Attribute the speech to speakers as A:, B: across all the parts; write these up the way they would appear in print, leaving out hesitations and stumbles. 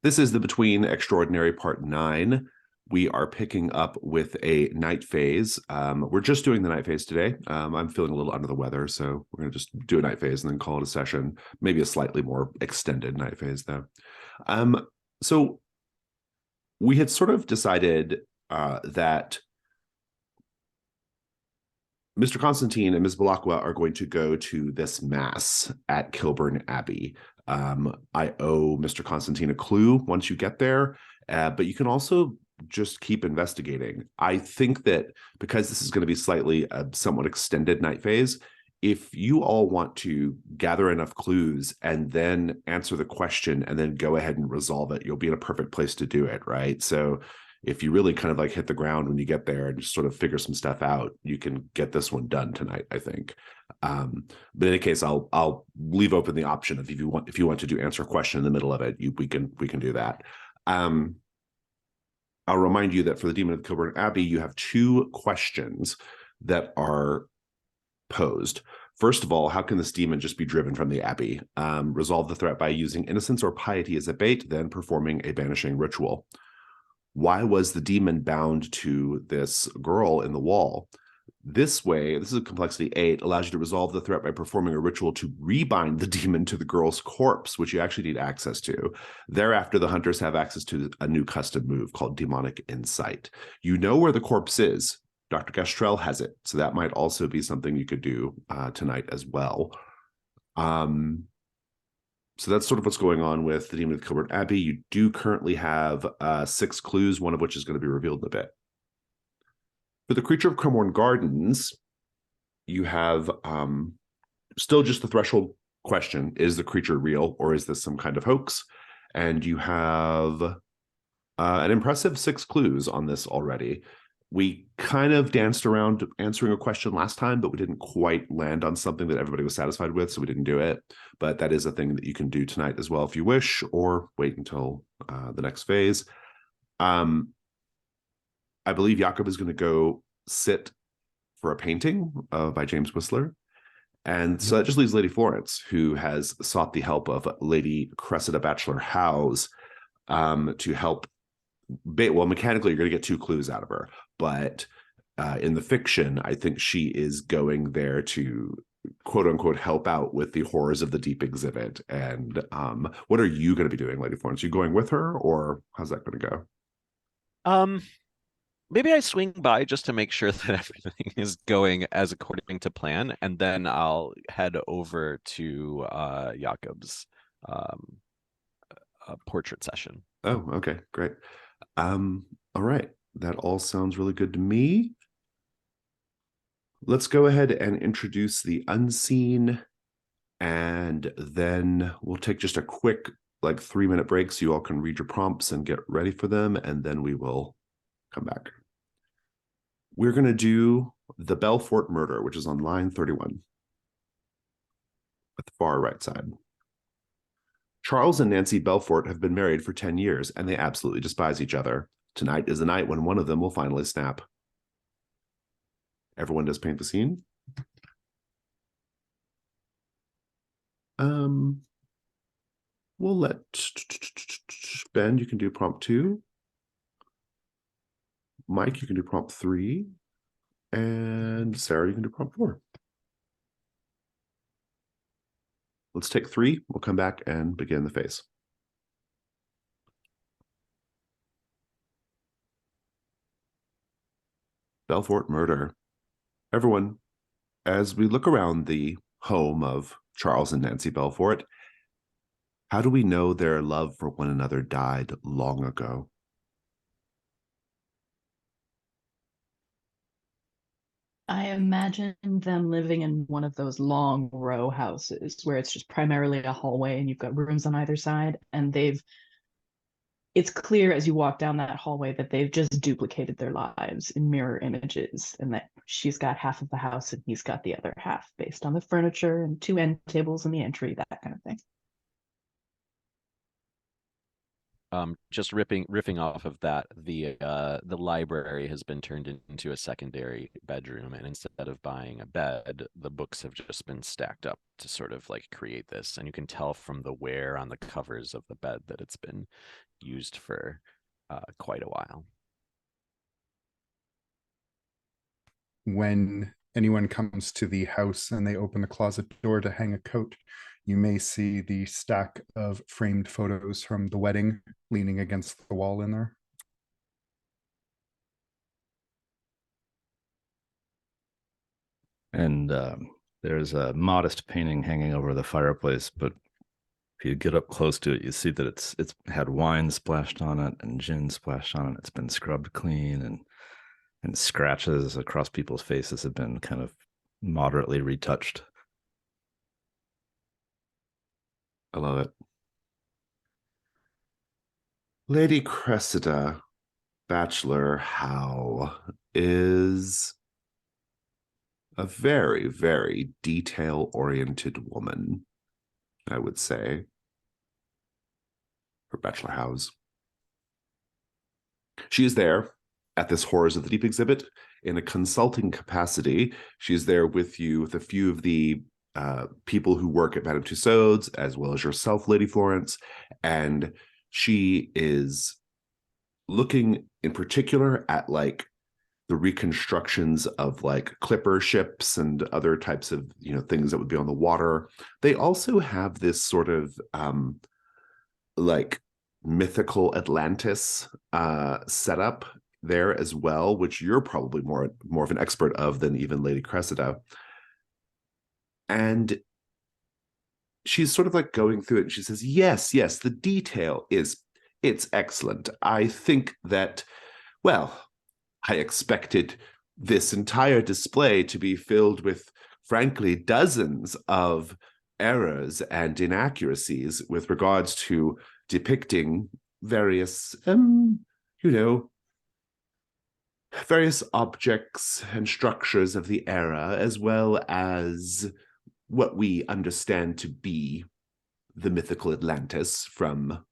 A: This is the Between Extraordinary Part 9. We are picking up with a night phase. We're just doing the night phase today. I'm feeling a little under the weather, so we're going to just do a night phase and then call it a session. Maybe a slightly more extended night phase, though. So we had sort of decided that Mr. Constantine and Ms. Balakwa are going to go to this mass at Kilburn Abbey. I owe Mr. Constantine a clue once you get there, but you can also just keep investigating. I think that because this is going to be slightly a somewhat extended night phase, if you all want to gather enough clues and then answer the question and then go ahead and resolve it, you'll be in a perfect place to do it, right? So if you really kind of like hit the ground when you get there and just sort of figure some stuff out, you can get this one done tonight, I think. But in any case, I'll leave open the option of if you want to answer a question in the middle of it, we can do that. I'll remind you that for the Demon of Kilburn Abbey, you have two questions that are posed. First of all, how can this demon just be driven from the abbey? Resolve the threat by using innocence or piety as a bait, then performing a banishing ritual. Why was the demon bound to this girl in the wall? This way, this is a complexity 8, allows you to resolve the threat by performing a ritual to rebind the demon to the girl's corpse, which you actually need access to. Thereafter, the hunters have access to a new custom move called Demonic Insight. You know where the corpse is. Dr. Gastrell has it, so that might also be something you could do tonight as well. So that's sort of what's going on with the Demon of Kilburn Abbey. You do currently have 6 clues, one of which is going to be revealed in a bit. For the Creature of Cremorne Gardens, you have still just the threshold question: is the creature real or is this some kind of hoax? And you have an impressive 6 clues on this already. We kind of danced around answering a question last time, but we didn't quite land on something that everybody was satisfied with, so we didn't do it. But that is a thing that you can do tonight as well if you wish, or wait until the next phase. I believe Jakob is going to go sit for a painting by James Whistler. And so that just leaves Lady Florence, who has sought the help of Lady Cressida Batchelor Howes to help. Well, mechanically, you're going to get 2 clues out of her, but in the fiction, I think she is going there to quote unquote help out with the horrors of the deep exhibit. And what are you going to be doing, Lady Florence? Are you going with her, or how's that going to
B: go? Maybe I swing by just to make sure that everything is going as according to plan, and then I'll head over to Jakob's portrait session.
A: Oh, okay, great. All right, that all sounds really good to me. Let's go ahead and introduce the unseen, and then we'll take just a quick 3-minute break so you all can read your prompts and get ready for them, and then we will come back. We're going to do the Belfort murder, which is on line 31 at the far right side. Charles and Nancy Belfort have been married for 10 years, and they absolutely despise each other. Tonight is the night when one of them will finally snap. Everyone does paint the scene. We'll let Ben, you can do prompt 2. Mike, you can do prompt 3. And Sarah, you can do prompt 4. Let's take 3. We'll come back and begin the phase. Belfort murder. Everyone, as we look around the home of Charles and Nancy Belfort, how do we know their love for one another died long ago?
C: I imagine them living in one of those long row houses where it's just primarily a hallway and you've got rooms on either side, and it's clear as you walk down that hallway that they've just duplicated their lives in mirror images, and that she's got half of the house and he's got the other half based on the furniture and 2 end tables in the entry, that kind of thing.
B: just riffing off of that, the library has been turned into a secondary bedroom, and instead of buying a bed, the books have just been stacked up to sort of like create this. And you can tell from the wear on the covers of the bed that it's been used for quite a while.
D: When anyone comes to the house and they open the closet door to hang a coat, you may see the stack of framed photos from the wedding leaning against the wall in there.
E: And there's a modest painting hanging over the fireplace, but if you get up close to it, you see that it's had wine splashed on it and gin splashed on it. It's been scrubbed clean, and scratches across people's faces have been kind of moderately retouched.
A: I love it. Lady Cressida, Bachelor Howe, is a very, very detail-oriented woman, I would say, for Bachelor House. She is there at this Horrors of the Deep exhibit in a consulting capacity. She's there with you, with a few of the people who work at Madame Tussauds, as well as yourself, Lady Florence, and she is looking in particular at like the reconstructions of like clipper ships and other types of, you know, things that would be on the water. They also have this sort of like mythical Atlantis setup there as well, which you're probably more of an expert of than even Lady Cressida. And she's sort of like going through it, and she says, yes, the detail it's excellent. I think that, well, I expected this entire display to be filled with, frankly, dozens of errors and inaccuracies with regards to depicting various, various objects and structures of the era, as well as what we understand to be the mythical Atlantis from,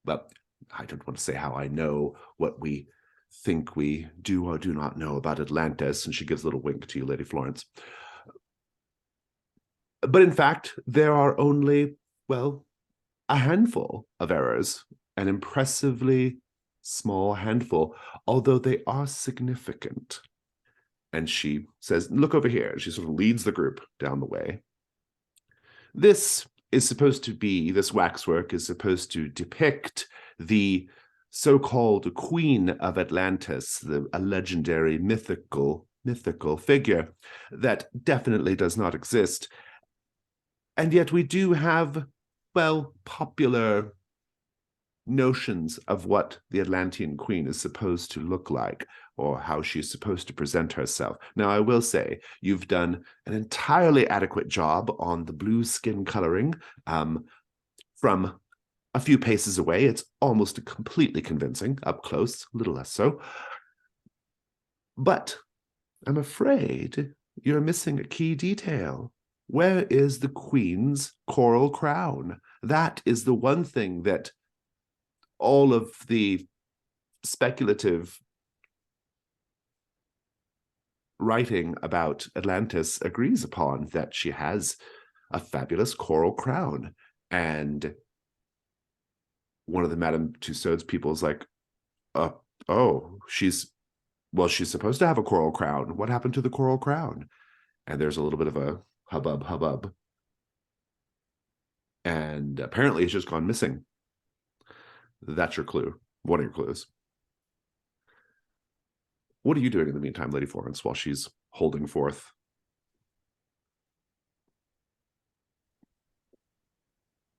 A: well, I don't want to say how I know what we think we do or do not know about Atlantis, and she gives a little wink to you, Lady Florence. But in fact, there are only, well, a handful of errors, an impressively small handful, although they are significant. And she says, look over here. She sort of leads the group down the way. This waxwork is supposed to depict the so-called Queen of Atlantis, a legendary mythical figure that definitely does not exist. And yet we do have, well, popular notions of what the Atlantean Queen is supposed to look like, or how she's supposed to present herself. Now, I will say, you've done an entirely adequate job on the blue skin coloring. From a few paces away, it's almost completely convincing. Up close, a little less so. But I'm afraid you're missing a key detail. Where is the Queen's coral crown? That is the one thing that all of the speculative writing about Atlantis agrees upon, that she has a fabulous coral crown. And one of the Madame Tussauds people is like, oh, she's supposed to have a coral crown. What happened to the coral crown? And there's a little bit of a hubbub. And apparently it's just gone missing. That's your clue. One of your clues. What are you doing in the meantime, Lady Florence, while she's holding forth?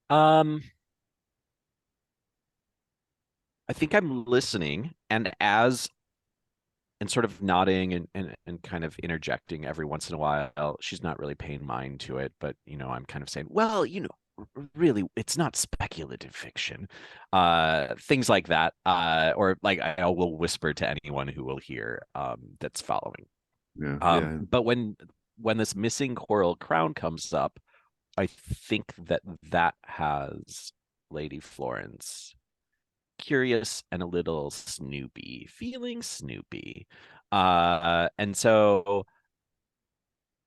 B: I think I'm listening, and sort of nodding and kind of interjecting every once in a while. She's not really paying mind to it, but I'm kind of saying, well, really, it's not speculative fiction. Things like that. Or like I will whisper to anyone who will hear that's following.
A: Yeah.
B: But when this missing coral crown comes up, I think that has Lady Florence curious and a little snoopy, feeling snoopy. And so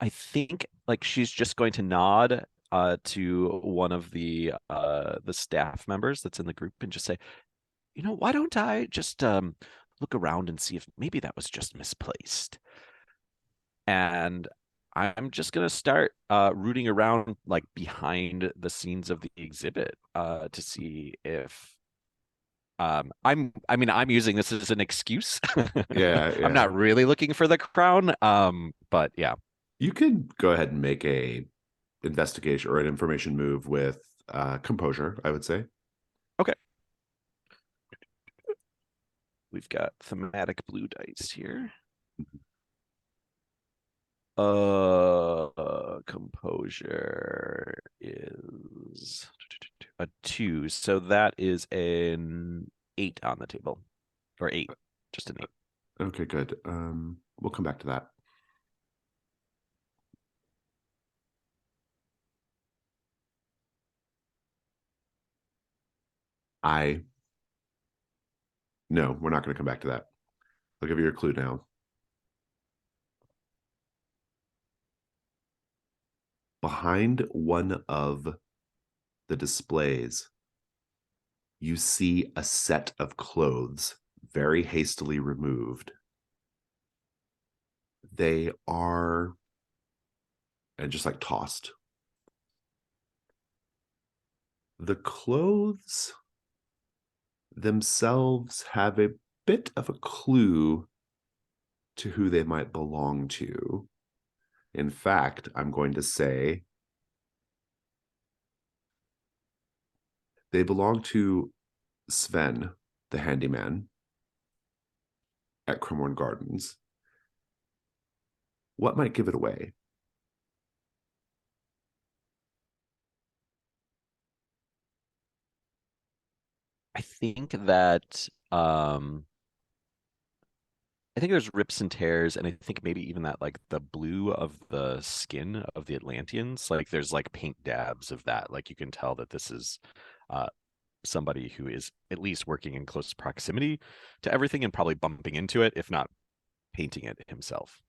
B: I think like she's just going to nod to one of the staff members that's in the group and just say, why don't I just look around and see if maybe that was just misplaced. And I'm just gonna start rooting around like behind the scenes of the exhibit to see if I'm using this as an excuse.
A: Yeah,
B: I'm
A: yeah.
B: not really looking for the crown. But yeah.
A: You could go ahead and make a investigation or an information move with composure, I would say.
B: Okay. We've got thematic blue dice here. Composure is a 2, so that is an 8 on the table, or 8, just an 8.
A: Okay, good. We'll come back to that. No, we're not going to come back to that. I'll give you a clue now. Behind one of the displays, you see a set of clothes very hastily removed. They are and just like tossed. The clothes themselves have a bit of a clue to who they might belong to. In fact, I'm going to say they belong to Sven, the handyman at Cremorne Gardens. What might give it away?
B: I think that I think there's rips and tears, and I think maybe even that like the blue of the skin of the Atlanteans, like there's like paint dabs of that. Like you can tell that this is somebody who is at least working in close proximity to everything and probably bumping into it, if not painting it himself.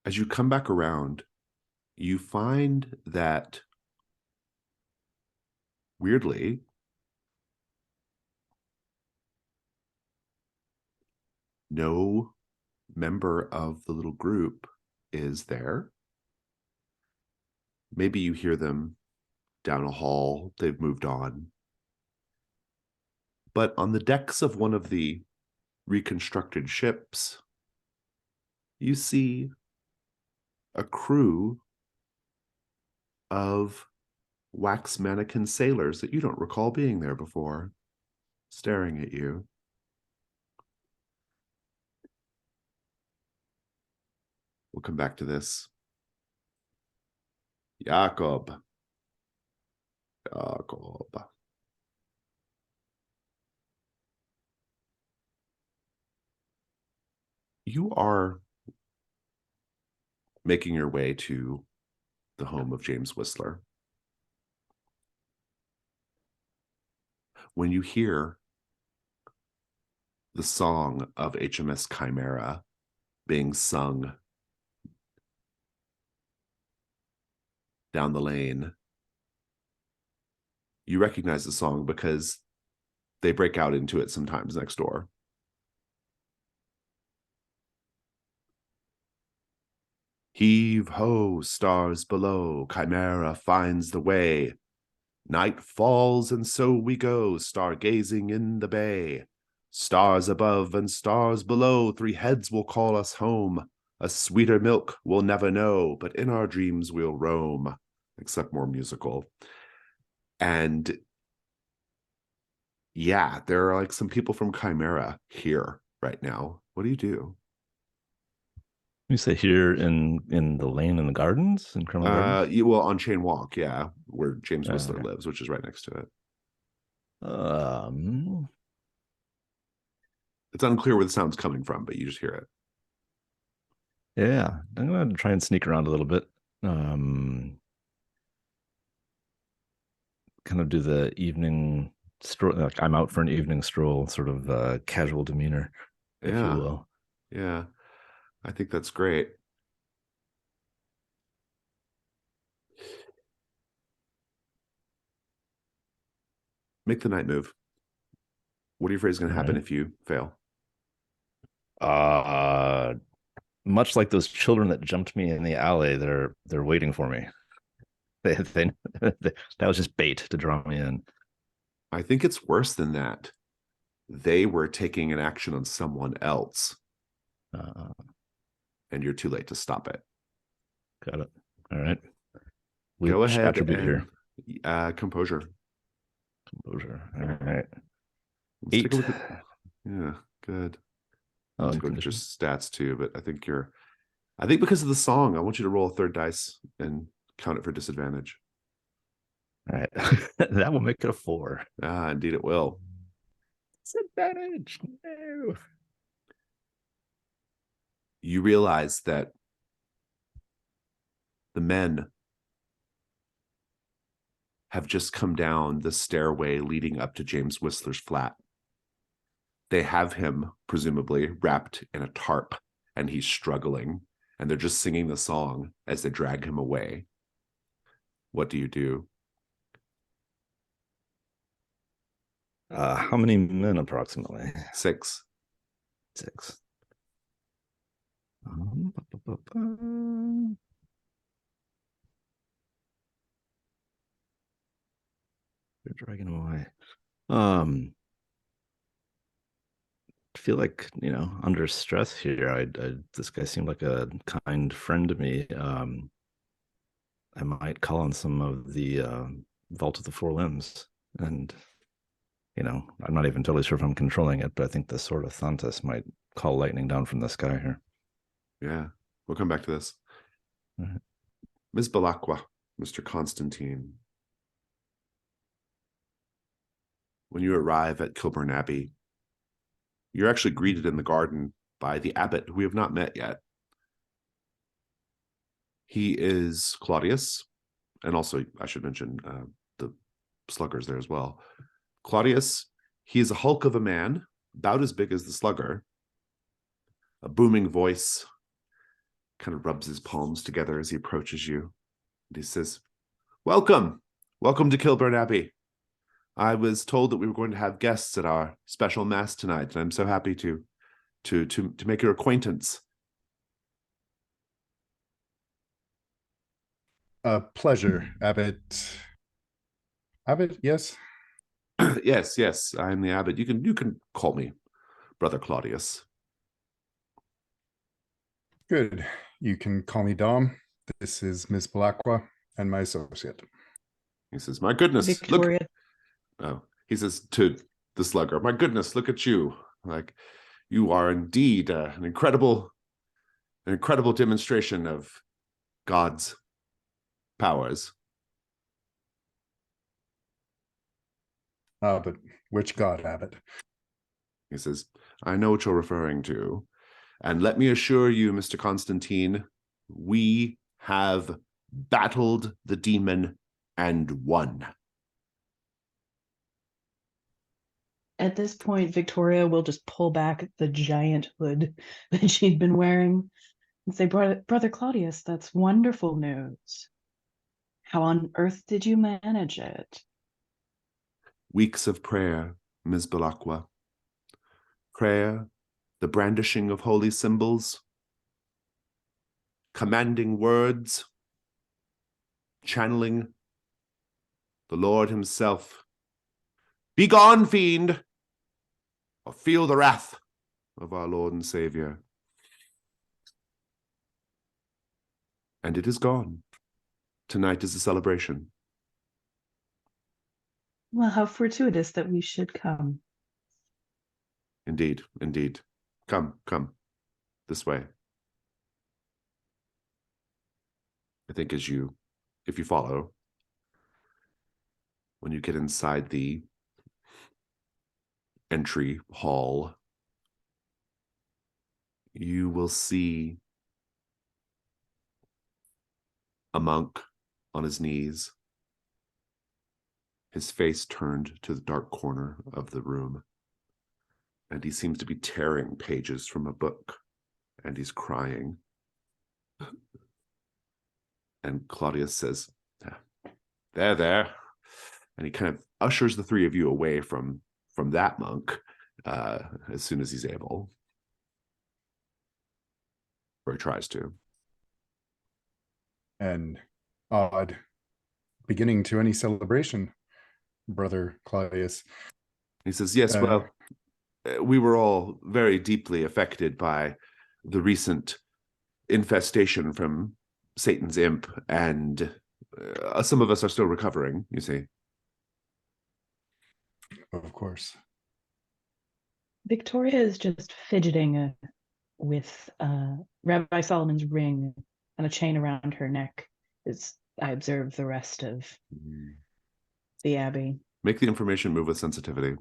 A: As you come back around, you find that weirdly, no member of the little group is there. Maybe you hear them down a hall, they've moved on. But on the decks of one of the reconstructed ships, you see a crew of wax mannequin sailors that you don't recall being there before, staring at you. We'll come back to this. Jakob. You are making your way to the home of James Whistler. When you hear the song of HMS Chimera being sung down the lane, you recognize the song because they break out into it sometimes next door. Heave ho, stars below, Chimera finds the way. Night falls and so we go, stargazing in the bay. Stars above and stars below, 3 heads will call us home. A sweeter milk we'll never know, but in our dreams we'll roam. Except more musical. And yeah, there are like some people from Chimera here right now. What do you do?
E: You say here in the lane in the gardens in Cremorne Gardens?
A: Well, on Chain Walk, yeah, where James Whistler
E: Okay.
A: lives, which is right next to it. It's unclear where the sound's coming from, but you just hear it.
E: Yeah, I'm gonna try and sneak around a little bit. Kind of do the evening stroll, like I'm out for an evening stroll, sort of casual demeanor, if you
A: Yeah.
E: will.
A: Yeah. I think that's great. Make the night move. What are you afraid is going to happen
E: Alright.
A: if you fail?
E: Much like those children that jumped me in the alley, they're waiting for me. They that was just bait to draw me in.
A: I think it's worse than that. They were taking an action on someone else,
E: Uh,
A: and you're too late to stop it.
E: got it. All right.
A: Go
E: Which
A: ahead
E: attribute here?
A: and composure.
E: Composure. All right.
A: Let's take a
E: 8.
A: look at. Yeah, good.
E: Oh,
A: I'll
E: and
A: take a look at your
E: condition.
A: stats too, but I think because of the song, I want you to roll a third dice and count it for disadvantage.
E: All right. That will make it a 4.
A: Ah, indeed it will.
E: Disadvantage. No.
A: You realize that the men have just come down the stairway leading up to James Whistler's flat. They have him, presumably, wrapped in a tarp, and he's struggling, and they're just singing the song as they drag him away. What do you do?
E: How many men approximately?
A: 6.
E: 6. Ba, ba, ba. They're dragging him away. I feel like, under stress here. This guy seemed like a kind friend to me. I might call on some of the Vault of the Four Limbs, and I'm not even totally sure if I'm controlling it, but I think the Sword of Thanatos might call lightning down from the sky here.
A: Yeah, we'll come back to this.
E: All right.
A: Ms. Balakwa, Mr. Constantine. When you arrive at Kilburn Abbey, you're actually greeted in the garden by the abbot, who we have not met yet. He is Claudius, and also I should mention the sluggers there as well. Claudius, he is a hulk of a man, about as big as the slugger. A booming voice kind of rubs his palms together as he approaches you. And he says, welcome to Kilburn Abbey. I was told that we were going to have guests at our special mass tonight, and I'm so happy to make your acquaintance.
D: Pleasure, Abbot. Abbot, yes.
A: Yes, I'm the abbot. You can call me Brother Claudius.
D: Good. You can call me Dom. This is Miss Blacqua and my associate.
A: He says, my goodness,
C: Victoria.
A: look. Oh, he says to the slugger, my goodness, look at you. Like, you are indeed an incredible demonstration of God's powers.
D: But which god, Abbot?
A: He says, I know what you're referring to. And let me assure you, Mr. Constantine, we have battled the demon and won.
C: At this point, Victoria will just pull back the giant hood that she'd been wearing and say, Brother Claudius, that's wonderful news. How on earth did you manage it?
A: Weeks of prayer, Ms. Balakwa. Prayer, the brandishing of holy symbols, commanding words, channeling the Lord himself. Be gone, fiend, or feel the wrath of our Lord and Savior. And it is gone. Tonight is a celebration.
C: Well, how fortuitous that we should come.
A: Indeed. Come. This way. I think if you follow, when you get inside the entry hall, you will see a monk on his knees, his face turned to the dark corner of the room, and he seems to be tearing pages from a book, and he's crying. And Claudius says, there. And he kind of ushers the three of you away from that monk as soon as he's able. Or he tries to.
D: And odd beginning to any celebration, Brother Claudius.
A: He says, yes, well, we were all very deeply affected by the recent infestation from Satan's imp, and some of us are still recovering, you see.
D: Of course.
C: Victoria is just fidgeting with Rabbi Solomon's ring and a chain around her neck as I observe the rest of the abbey.
A: Make the information move with sensitivity.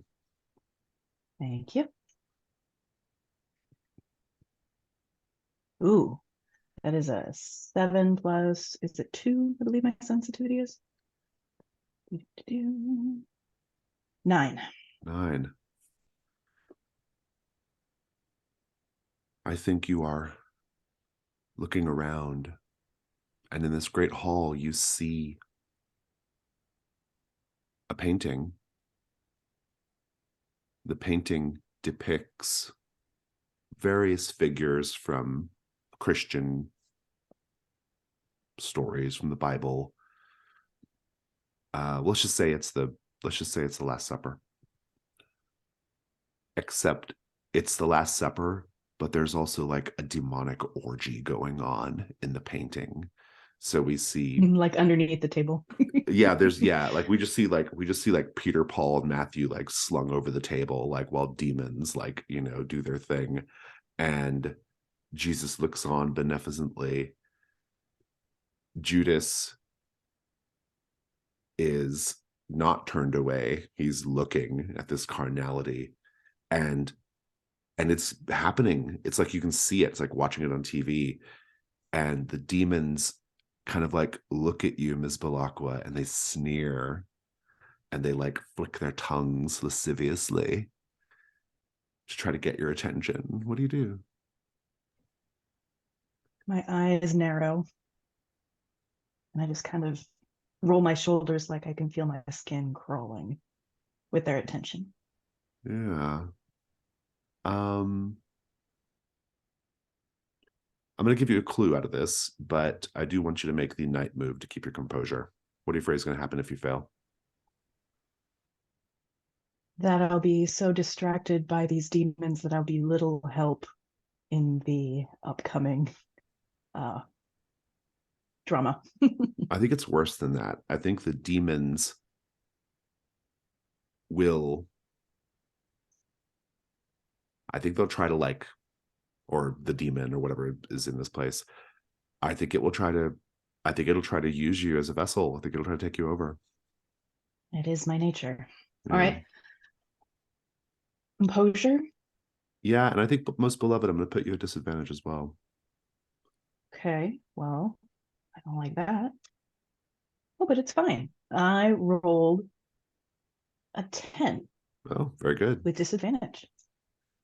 C: Thank you. Ooh, that is a 7 plus, is it 2? I believe my sensitivity is. 9.
A: 9. I think you are looking around, and in this great hall, you see a painting. The painting depicts various figures from Christian stories from the Bible. Let's just say it's the Last Supper. Except it's the Last Supper, but there's also like a demonic orgy going on in the painting. So we see
C: like underneath the table.
A: we just see like Peter, Paul, and Matthew like slung over the table, like while demons like, do their thing. And Jesus looks on beneficently. Judas is not turned away. He's looking at this carnality, and it's happening. It's like you can see it. It's like watching it on TV, and the demons kind of like look at you, Ms. Balakwa, and they sneer, and they like flick their tongues lasciviously to try to get your attention. What do you do?
C: My eyes narrow, and I just kind of roll my shoulders like I can feel my skin crawling with their attention.
A: Yeah. I'm going to give you a clue out of this, but I do want you to make the night move to keep your composure. What are you afraid is going to happen if you fail?
C: That I'll be so distracted by these demons that I'll be little help in the upcoming drama.
A: I think it's worse than that. I think the demons they'll try to or the demon or whatever is in this place. I think it'll try to use you as a vessel. I think it'll try to take you over.
C: It is my nature.
A: Yeah.
C: All right. Composure.
A: Yeah, and I think most beloved, I'm going to put you at disadvantage as well.
C: Okay, well, I don't like that. Oh, but it's fine. I rolled a 10
A: Oh, very good.
C: with disadvantage.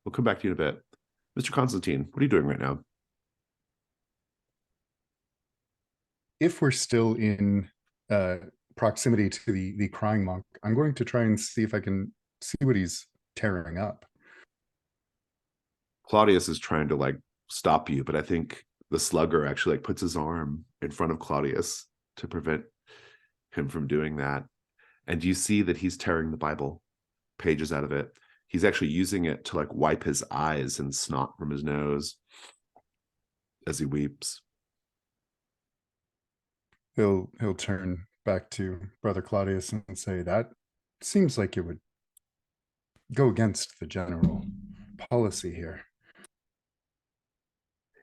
A: We'll come back to you in a bit. Mr. Constantine, what are you doing right now?
D: If we're still in proximity to the crying monk, I'm going to try and see if I can see what he's tearing up.
A: Claudius is trying to stop you, but I think the slugger actually puts his arm in front of Claudius to prevent him from doing that. And you see that he's tearing the Bible pages out of it. He's actually using it to wipe his eyes and snot from his nose as he weeps.
D: He'll turn back to Brother Claudius and say, that seems like it would go against the general policy here.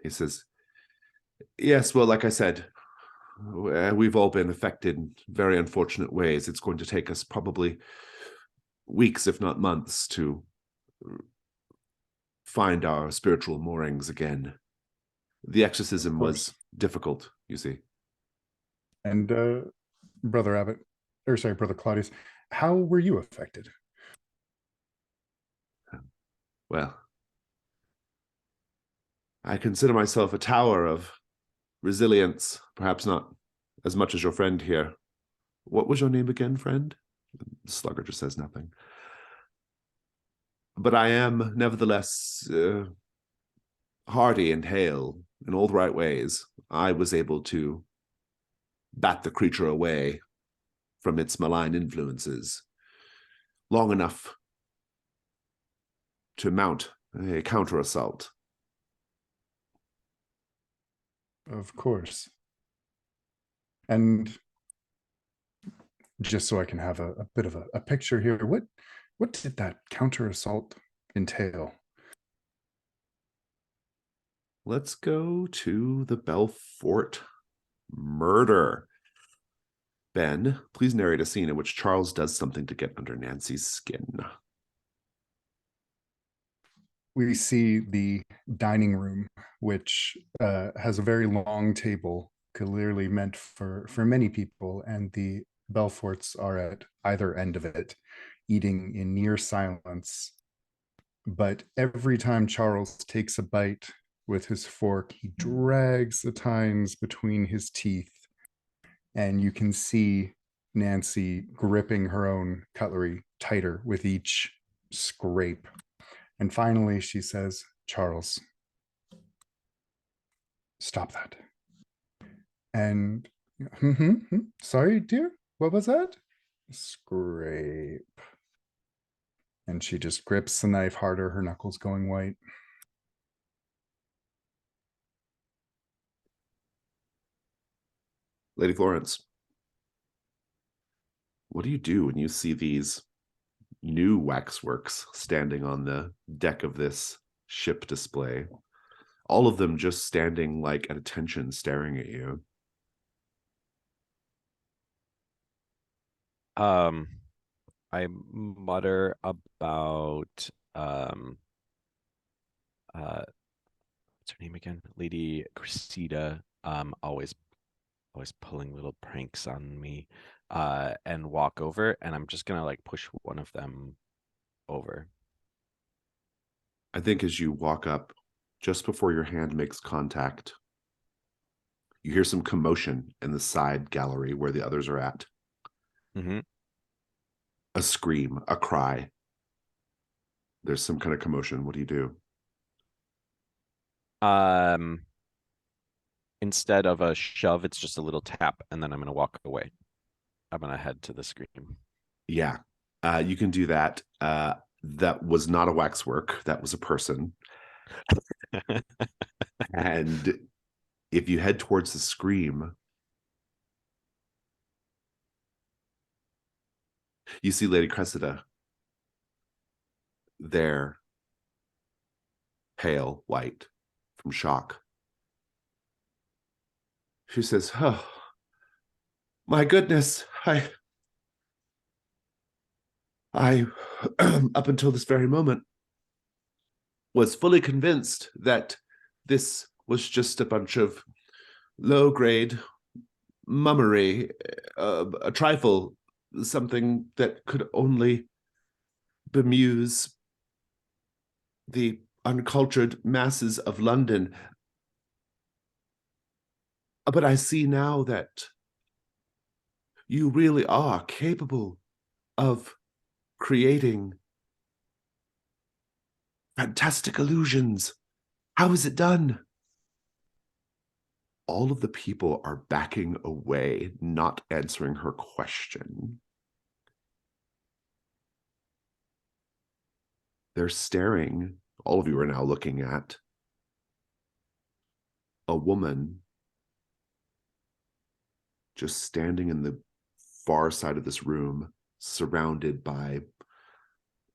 A: He says, yes, well, like I said, we've all been affected in very unfortunate ways. It's going to take us probably weeks, if not months, to find our spiritual moorings again. The exorcism was difficult, you see.
D: And Brother Claudius, how were you affected?
A: Well, I consider myself a tower of resilience, perhaps not as much as your friend here. What was your name again, friend? The slugger just says nothing. But I am nevertheless hardy and hale in all the right ways. I was able to bat the creature away from its malign influences long enough to mount a counter-assault.
D: Of course. And just so I can have a bit of a picture here, what did that counter assault entail?
A: Let's go to the Belfort murder. Ben, please narrate a scene in which Charles does something to get under Nancy's skin.
D: We see the dining room, which has a very long table, clearly meant for many people, and the Belforts are at either end of it, eating in near silence. But every time Charles takes a bite with his fork, he drags the tines between his teeth, and you can see Nancy gripping her own cutlery tighter with each scrape. And finally, she says, Charles, stop that. And, sorry, dear, what was that? Scrape. And she just grips the knife harder, her knuckles going white.
A: Lady Florence, what do you do when you see these new waxworks standing on the deck of this ship display? All of them just standing like at attention, staring at you.
B: I mutter about what's her name again? Lady Cressida, always pulling little pranks on me, and walk over, and I'm just gonna like push one of them over.
A: I think as you walk up, just before your hand makes contact, you hear some commotion in the side gallery where the others are at.
B: Mm-hmm.
A: A scream, a cry. There's some kind of commotion. What do you do?
B: Instead of a shove, it's just a little tap, and then I'm gonna walk away. I'm gonna head to the scream.
A: Yeah, you can do that. That was not a waxwork. That was a person. And if you head towards the scream, you see Lady Cressida there, pale, white, from shock. She says, "Oh, my goodness, I up until this very moment, was fully convinced that this was just a bunch of low-grade mummery, a trifle, something that could only bemuse the uncultured masses of London. But I see now that you really are capable of creating fantastic illusions. How is it done?" All of the people are backing away, not answering her question. They're staring. All of you are now looking at a woman just standing in the far side of this room, surrounded by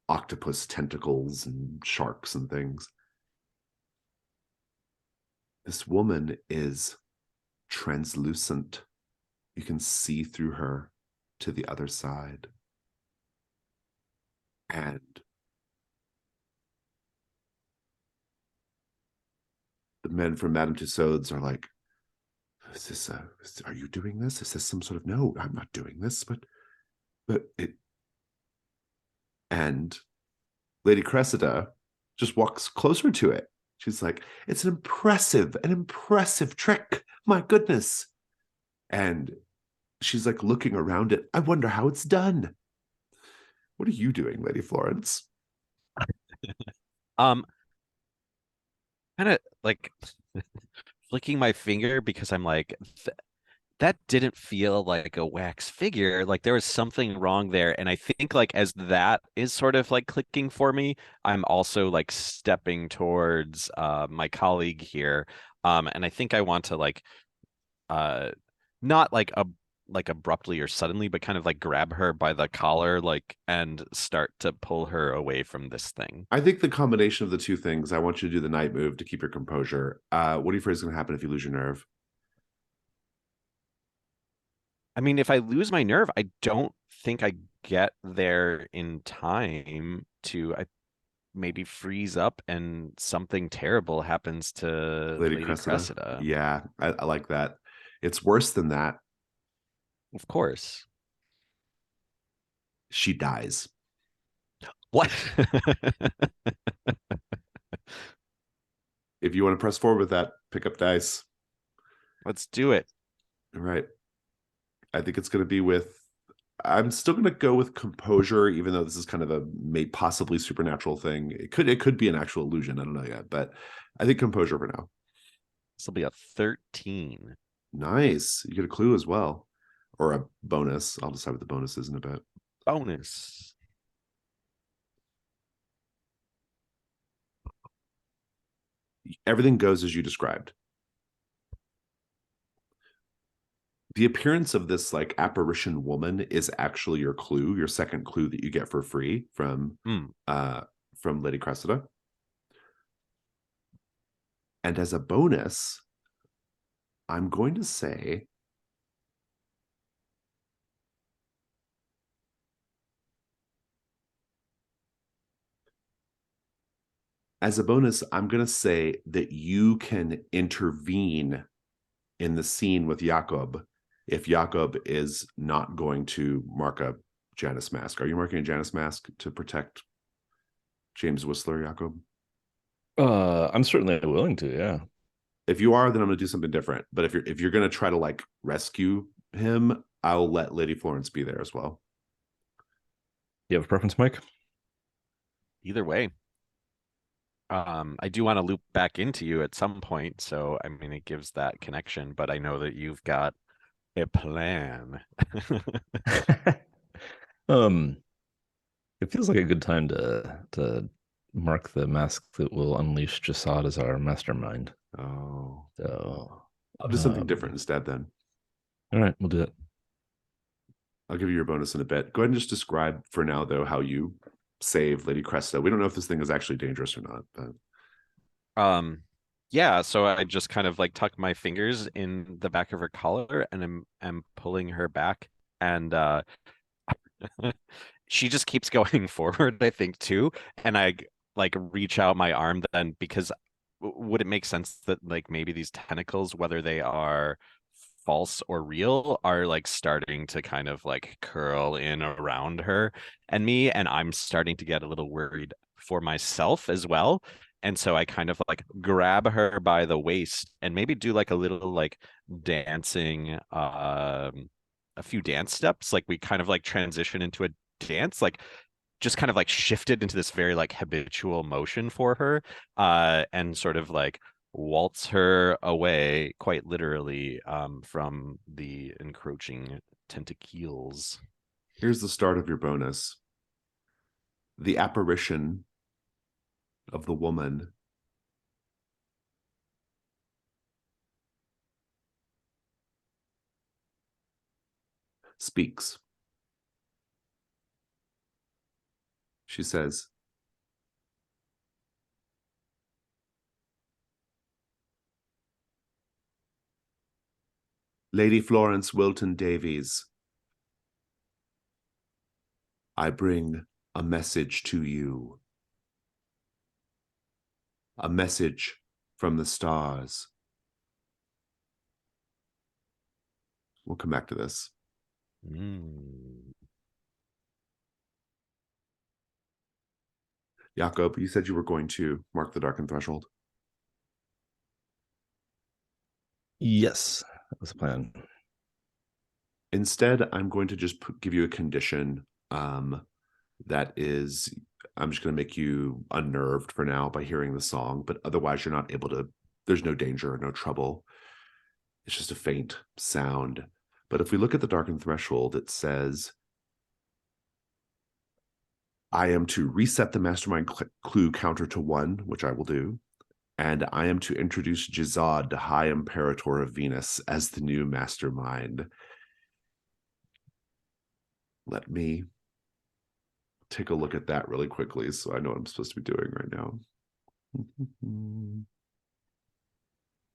A: octopus tentacles and sharks and things. This woman is translucent. You can see through her to the other side. And the men from Madame Tussauds are like, "Is this are you doing this? Is this some sort of..." "No, I'm not doing this, but And Lady Cressida just walks closer to it. She's like, it's an impressive trick. My goodness. And she's like looking around it. I wonder how it's done. What are you doing, Lady Florence?
B: Kind of like flicking my finger because I'm like, that didn't feel like a wax figure. Like there was something wrong there. And I think like as that is sort of like clicking for me, I'm also like stepping towards my colleague here. And I think I want to like not like abruptly or suddenly, but kind of like grab her by the collar, like and start to pull her away from this thing.
A: I think the combination of the two things, I want you to do the night move to keep your composure. What do you afraid is going to happen if you lose your nerve?
B: I mean, if I lose my nerve, I don't think I get there in time to maybe freeze up and something terrible happens to
A: Lady
B: Lady
A: Cressida?
B: Cressida.
A: Yeah, I like that. It's worse than that.
B: Of course.
A: She dies.
B: What?
A: If you want to press forward with that, pick up dice.
B: Let's do it.
A: All right. I think it's going to be with. I'm still going to go with composure, even though this is kind of a possibly supernatural thing. It could be an actual illusion. I don't know yet, but I think composure for now.
B: This will be a 13.
A: Nice. You get a clue as well, or a bonus. I'll decide what the bonus is in a bit.
B: Bonus.
A: Everything goes as you described. The appearance of this like apparition woman is actually your clue, your second clue that you get for free from Lady Cressida. And as a bonus, I'm going to say I'm going to say that you can intervene in the scene with Jakob if Jakob is not going to mark a Janus mask. Are you marking a Janus mask to protect James Whistler, Jakob?
E: I'm certainly willing to, yeah.
A: If you are, then I'm going to do something different. But if you're going to try to like rescue him, I'll let Lady Florence be there as well.
E: You have a preference, Mike?
B: Either way. I do want to loop back into you at some point, so I mean it gives that connection, but I know that you've got a plan.
E: It feels like a good time to mark the mask that will unleash Jasad as our mastermind.
A: Oh,
E: So
A: I'll do something different instead then.
E: All right, we'll do it.
A: I'll give you your bonus in a bit. Go ahead and just describe for now, though, how you save Lady Cressida. We don't know if this thing is actually dangerous or not, but
B: Yeah, so I just kind of like tuck my fingers in the back of her collar and I'm pulling her back, and she just keeps going forward, I think, too. And I like reach out my arm then, because would it make sense that like maybe these tentacles, whether they are false or real, are like starting to kind of like curl in around her and me, and I'm starting to get a little worried for myself as well. And so I kind of like grab her by the waist and maybe do like a little like dancing, a few dance steps. Like we kind of like transition into a dance, like just kind of like shifted into this very like habitual motion for her, and sort of like waltz her away quite literally, from the encroaching tentacles.
A: here's the start of your bonus. The apparition of the woman speaks. She says, Lady Florence Wilton Davies, I bring a message to you. A message from the stars. We'll come back to this.
B: Mm.
A: Jakob, you said you were going to mark the darkened threshold.
E: Yes, that was the plan.
A: Instead, I'm going to just give you a condition that is, I'm just going to make you unnerved for now by hearing the song, but otherwise you're not able to, there's no danger or no trouble. It's just a faint sound. But if we look at the darkened threshold, it says, I am to reset the mastermind clue counter to 1, which I will do. And I am to introduce Jizad, the High Imperator of Venus, as the new mastermind. Let me take a look at that really quickly so I know what I'm supposed to be doing right now.
E: I'm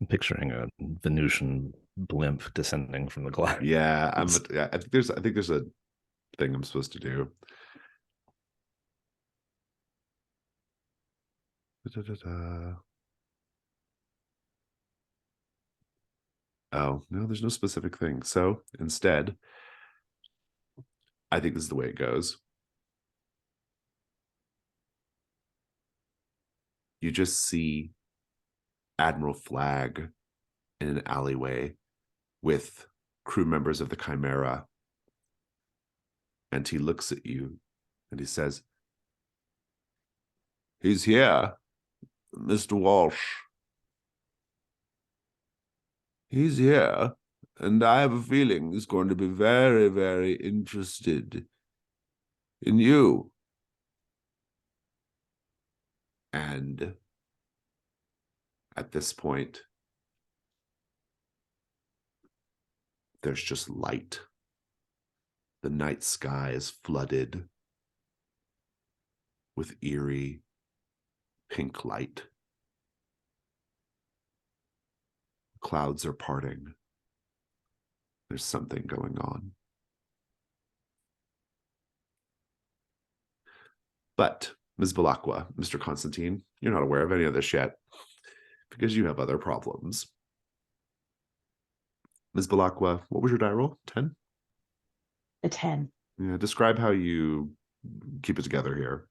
E: picturing a Venusian blimp descending from the clouds.
A: Yeah, I think there's a thing I'm supposed to do. Oh, no, there's no specific thing. So instead, I think this is the way it goes. You just see Admiral Flagg in an alleyway with crew members of the Chimera. And he looks at you and he says, "He's here, Mr. Walsh. He's here, and I have a feeling he's going to be very, very interested in you." And at this point, there's just light. The night sky is flooded with eerie pink light. Clouds are parting. There's something going on. But, Ms. Balakwa, Mr. Constantine, you're not aware of any of this yet because you have other problems. Ms. Balakwa, what was your die roll? 10?
C: A 10.
A: Yeah, describe how you keep it together here.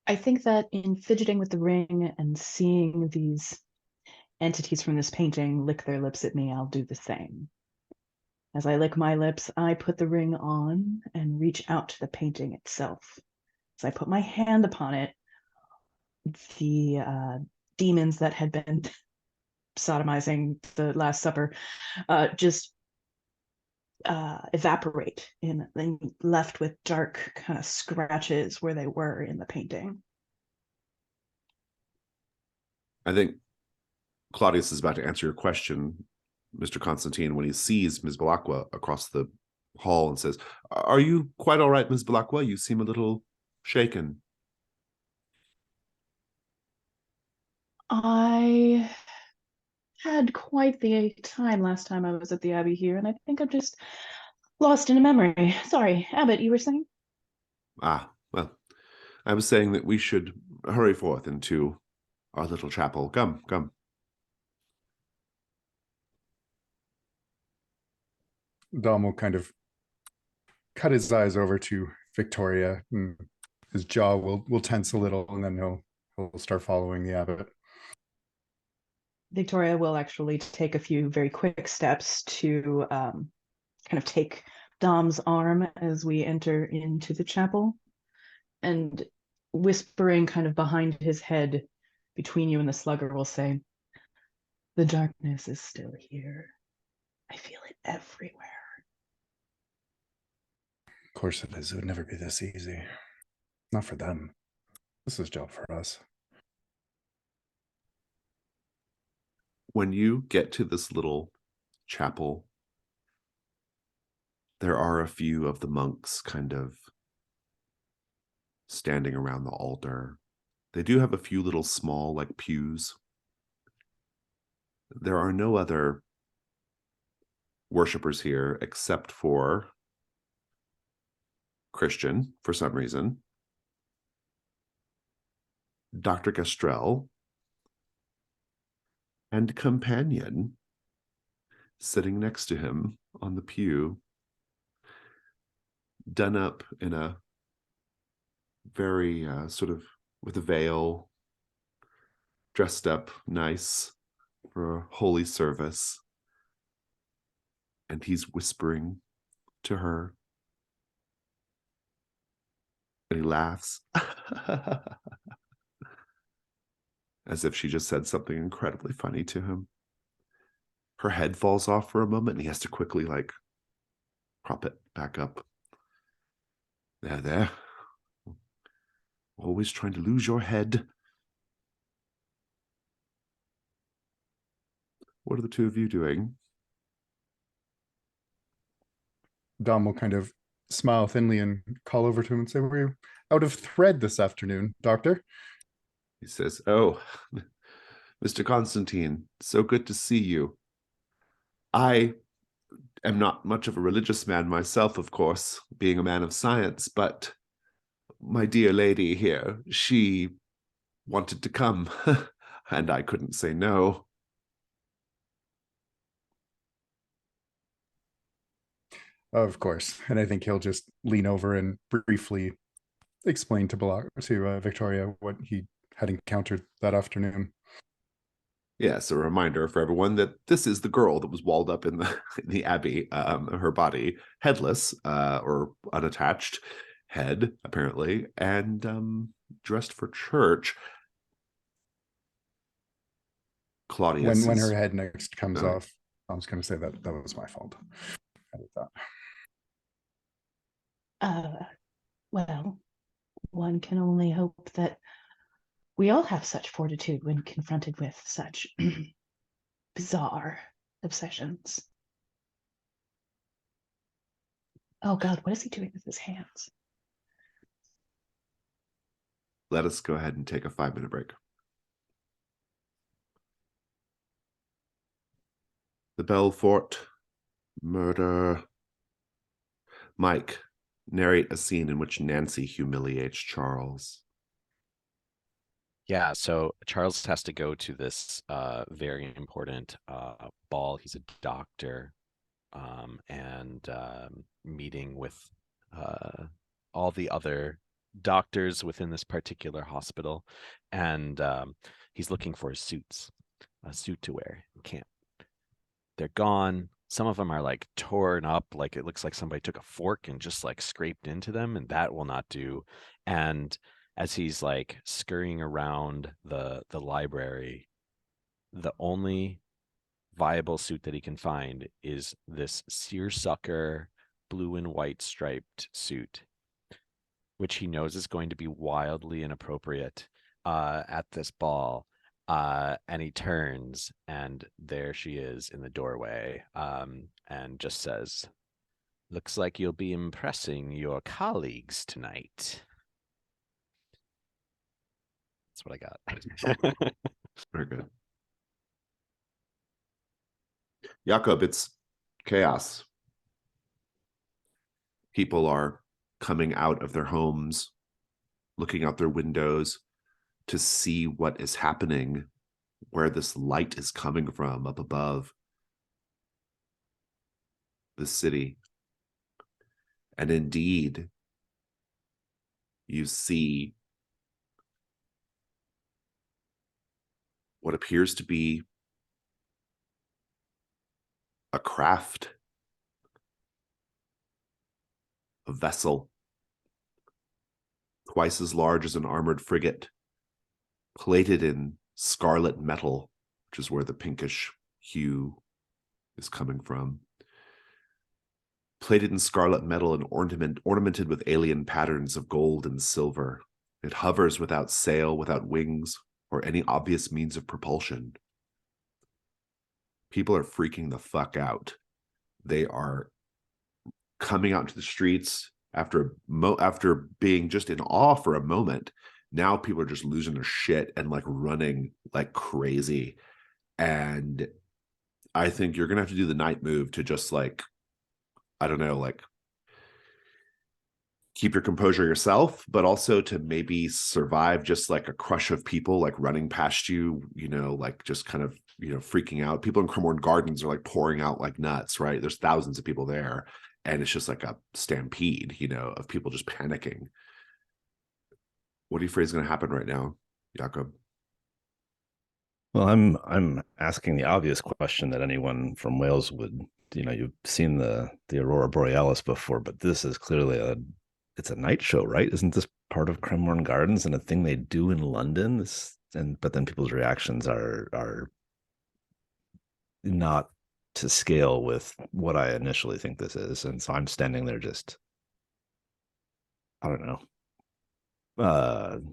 C: I think that in fidgeting with the ring and seeing these entities from this painting lick their lips at me, I'll do the same. As I lick my lips, I put the ring on and reach out to the painting itself. As I put my hand upon it, the demons that had been sodomizing the Last Supper just evaporate and left with dark kind of scratches where they were in the painting.
A: I think Claudius is about to answer your question, Mr. Constantine, when he sees Ms. Balakwa across the hall and says, "Are you quite all right, Ms. Balakwa? You seem a little shaken."
C: I had quite the time last time I was at the Abbey here, and I think I'm just lost in a memory. Sorry, Abbot, you were saying?
A: Ah, well, I was saying that we should hurry forth into our little chapel. Come, come.
D: Dom will kind of cut his eyes over to Victoria, and his jaw will tense a little, and then he'll start following the abbot.
C: Victoria will actually take a few very quick steps to kind of take Dom's arm as we enter into the chapel, and whispering kind of behind his head between you and the slugger will say, "The darkness is still here. I feel it everywhere."
D: Of course it is. It would never be this easy. Not for them. This is a job for us.
A: When you get to this little chapel, there are a few of the monks kind of standing around the altar. They do have a few little small, like, pews. There are no other worshipers here except for Christian, for some reason, Dr. Gastrell, and Companion sitting next to him on the pew, done up in a very sort of with a veil, dressed up nice for a holy service. And he's whispering to her. And he laughs. As if she just said something incredibly funny to him. Her head falls off for a moment and he has to quickly like prop it back up. There. Always trying to lose your head. What are the two of you doing?
D: Dom will kind of smile thinly and call over to him and say, "Were you out of thread this afternoon, Doctor?"
A: He says, "Oh, Mr. Constantine, so good to see you. I am not much of a religious man myself, of course, being a man of science, but my dear lady here, she wanted to come, and I couldn't say no."
D: Of course. And I think he'll just lean over and briefly explain to Victoria what he had encountered that afternoon.
A: Yes, a reminder for everyone that this is the girl that was walled up in the abbey, her body headless or unattached head, apparently, and dressed for church. Claudius
D: When
A: is,
D: her head next comes
A: Sorry.
D: off, I was going to say that was my fault. Edit that.
C: Well, one can only hope that we all have such fortitude when confronted with such bizarre obsessions. Oh God, what is he doing with his hands?
A: let us go ahead and take a 5-minute break. The Belfort murder. Mike, narrate a scene in which Nancy humiliates Charles.
B: Yeah, so Charles has to go to this very important ball. He's a doctor, and meeting with all the other doctors within this particular hospital, and he's looking for his suits, a suit to wear. He can't. They're gone. Some of them are like torn up, like it looks like somebody took a fork and just like scraped into them, and that will not do. And as he's like scurrying around the library, the only viable suit that he can find is this seersucker blue and white striped suit, which he knows is going to be wildly inappropriate at this ball. And he turns, and there she is in the doorway, and just says, "Looks like you'll be impressing your colleagues tonight." That's what I got.
A: Very good. Jakob, it's chaos. People are coming out of their homes, looking out their windows to see what is happening, where this light is coming from up above the city. And indeed, you see what appears to be a craft, a vessel, twice as large as an armored frigate, plated in scarlet metal, which is where the pinkish hue is coming from. Plated in scarlet metal and ornamented with alien patterns of gold and silver. It hovers without sail, without wings, or any obvious means of propulsion. People are freaking the fuck out. They are coming out into the streets after being just in awe for a moment. Now people are just losing their shit and like running like crazy. And I think you're gonna have to do the night move to just like, I don't know, like keep your composure yourself, but also to maybe survive just like a crush of people like running past you, you know, like just kind of, you know, freaking out. People in Cremorne Gardens are like pouring out like nuts, right? There's thousands of people there, and it's just like a stampede, you know, of people just panicking. What are you afraid is going to happen right now, Jakob?
E: Well, I'm asking the obvious question that anyone from Wales would, you've seen the Aurora Borealis before, but this is clearly it's a night show, right? Isn't this part of Cremorne Gardens and a thing they do in London? But then people's reactions are not to scale with what I initially think this is. And so I'm standing there just, I don't know,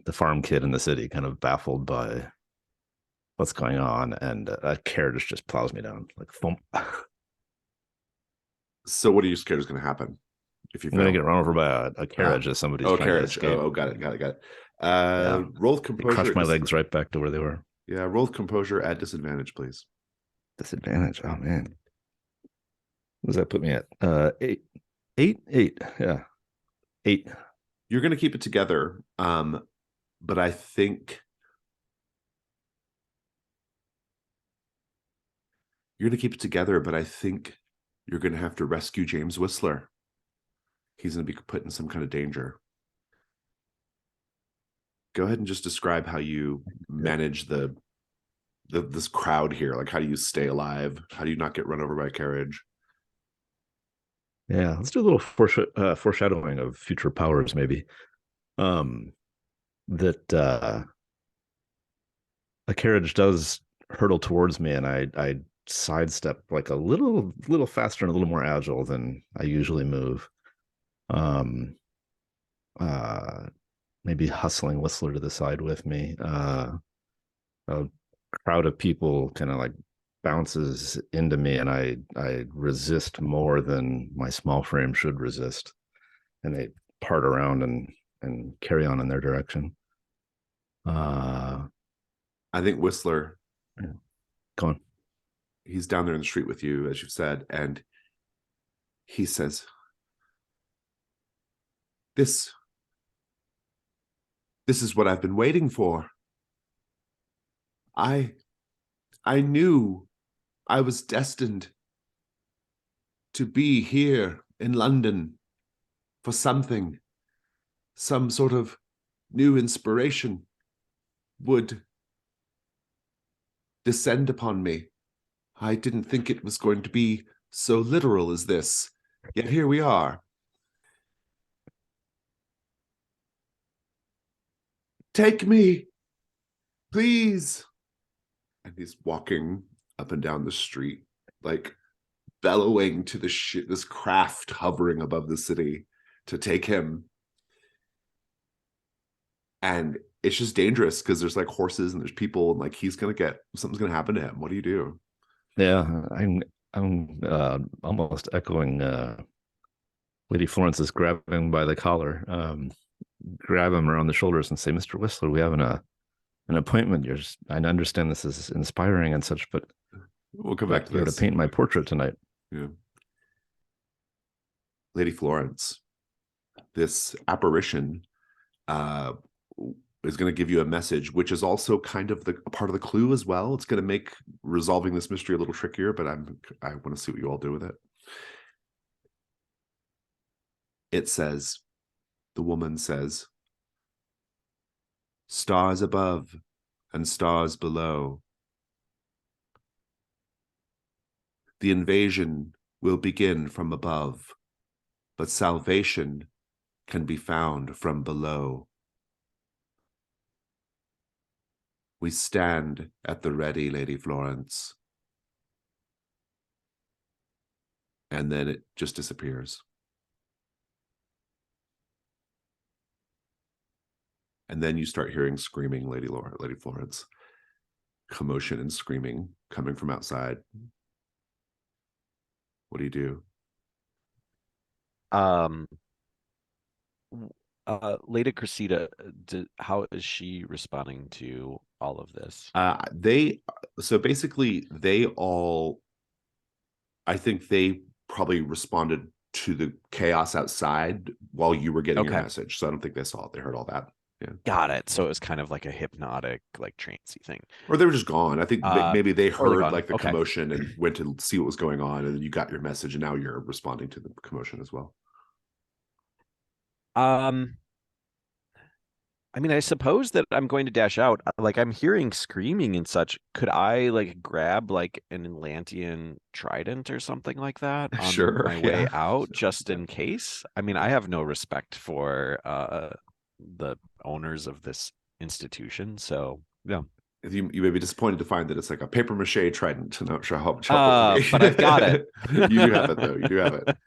E: the farm kid in the city, kind of baffled by what's going on, and a carriage just plows me down like thump.
A: So what are you scared is going to happen if you
E: I'm gonna get run over by a carriage as somebody's trying
A: carriage.
E: to escape.
A: Oh, got it. Roll with composure.
E: Crush my legs right back to where they were.
A: Yeah, roll with composure at disadvantage, please.
E: Disadvantage. Oh man, what does that put me at? Eight. Yeah, 8.
A: You're going to keep it together, but I think you're going to keep it together. But I think you're going to have to rescue James Whistler. He's going to be put in some kind of danger. Go ahead and just describe how you manage this crowd here. Like, how do you stay alive? How do you not get run over by a carriage?
E: Yeah, let's do a little foreshadowing of future powers, maybe. That a carriage does hurtle towards me, and I sidestep like a little faster and a little more agile than I usually move. Maybe hustling Whistler to the side with me. A crowd of people kind of like bounces into me, and I resist more than my small frame should resist, and they part around and carry on in their direction.
A: I think Whistler,
E: Go on.
A: He's down there in the street with you, as you've said, and he says, This is what I've been waiting for. I knew I was destined to be here in London for something. Some sort of new inspiration would descend upon me. I didn't think it was going to be so literal as this, yet here we are. Take me, please. And he's walking up and down the street, like bellowing to this craft hovering above the city to take him. And it's just dangerous because there's like horses and there's people, and like something's gonna happen to him. What do you do?
E: Yeah, I'm almost echoing Lady Florence's grabbing by the collar. Grab him around the shoulders and say, Mr. Whistler, we have an appointment. I understand this is inspiring and such, but
A: we'll come back to this.
E: To paint my portrait tonight.
A: Yeah. Lady Florence, this apparition is going to give you a message, which is also kind of a part of the clue as well. It's going to make resolving this mystery a little trickier, but I want to see what you all do with it. It says, the woman says, stars above and stars below. The invasion will begin from above, but salvation can be found from below. We stand at the ready, Lady Florence. And then it just disappears. And then you start hearing screaming, Lady Florence. Commotion and screaming coming from outside. What do you do?
B: Lady Cressida, how is she responding to all of this? I think they probably responded to the chaos outside while you were getting your message. So I don't think they saw it. They heard all that. Yeah. Got it. So it was kind of like a hypnotic, like trancey thing.
A: Or they were just gone. I think maybe they heard like the
B: Okay.
A: commotion and went to see what was going on, and then you got your message, and now you're responding to the commotion as well.
B: I I mean, I suppose that I'm going to dash out. Like I'm hearing screaming and such. Could I like grab like an Atlantean trident or something like that on
A: Sure,
B: my way
A: yeah.
B: out just
A: Yeah.
B: in case? I mean, I have no respect for the owners of this institution, so yeah.
A: You may be disappointed to find that it's like a paper mache trident. I'm not sure how much help it will be.
B: But I've got it.
A: You do have it though. You do have it.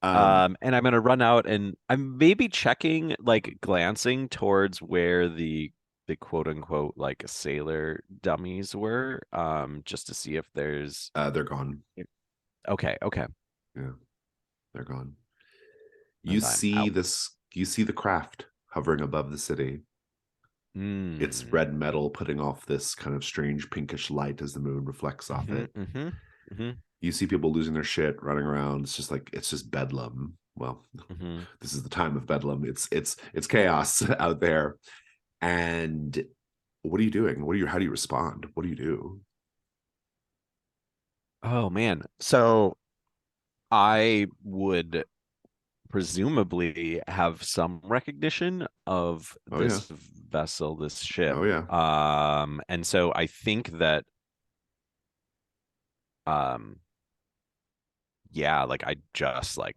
B: And I'm gonna run out and I'm maybe checking, like glancing towards where the quote unquote like sailor dummies were, just to see if there's
A: They're gone.
B: okay.
A: Yeah, they're gone. You
B: And I'm
A: see
B: out.
A: you see the craft hovering above the city. It's
B: Mm.
A: red metal putting off this kind of strange pinkish light as the moon reflects off
B: Mhm,
A: it.
B: mhm, mhm,
A: You see people losing their shit, running around. It's just bedlam. Well,
B: mhm.
A: this is the time of bedlam. It's chaos out there. And what are you doing? How do you respond? What do you do?
B: Oh man. So I would presumably have some recognition of
A: Oh yeah.
B: this vessel, this ship.
A: Oh yeah.
B: And so I think that um yeah, like I just like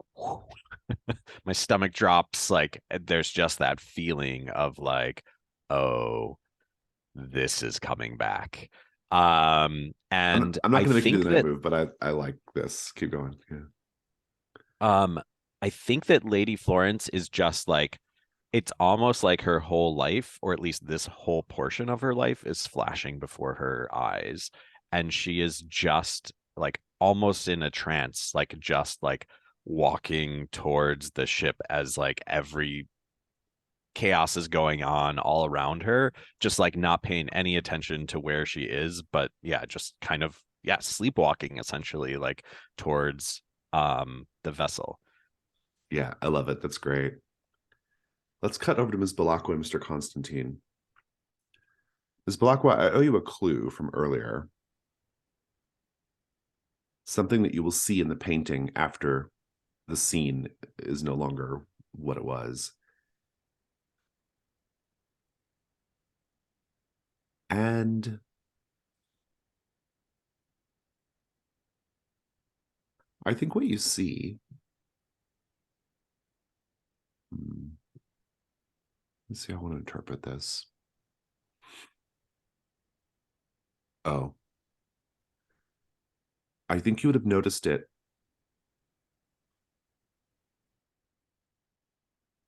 B: my stomach drops, like there's just that feeling of like, oh, this is coming back. And
A: I'm not
B: I
A: gonna make you do
B: think
A: the night
B: that
A: move, but I like this. Keep going. Yeah.
B: um I think that Lady Florence is just like, it's almost like her whole life, or at least this whole portion of her life, is flashing before her eyes. And she is just like almost in a trance, like just like walking towards the ship as like every chaos is going on all around her, just like not paying any attention to where she is, but yeah, just kind of, yeah, sleepwalking essentially, like towards the vessel.
A: Yeah, I love it. That's great. Let's cut over to Ms. Balakwa and Mr. Constantine. Ms. Balakwa, I owe you a clue from earlier. Something that you will see in the painting after the scene is no longer what it was. And I think what you see, let's see how I want to interpret this. Oh, I think you would have noticed it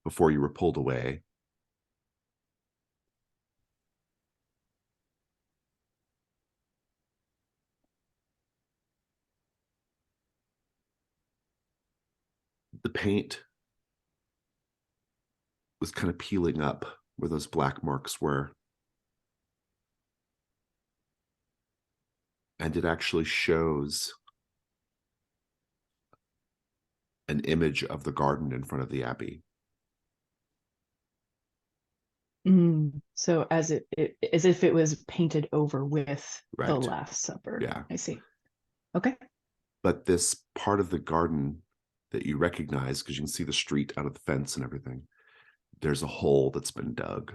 A: before you were pulled away. The paint was kind of peeling up where those black marks were. And it actually shows an image of the garden in front of the abbey.
C: So as if it was painted over with the
A: Right.
C: Last Supper.
A: Yeah.
C: I see. Okay.
A: But this part of the garden that you recognize, because you can see the street out of the fence and everything, there's a hole that's been dug.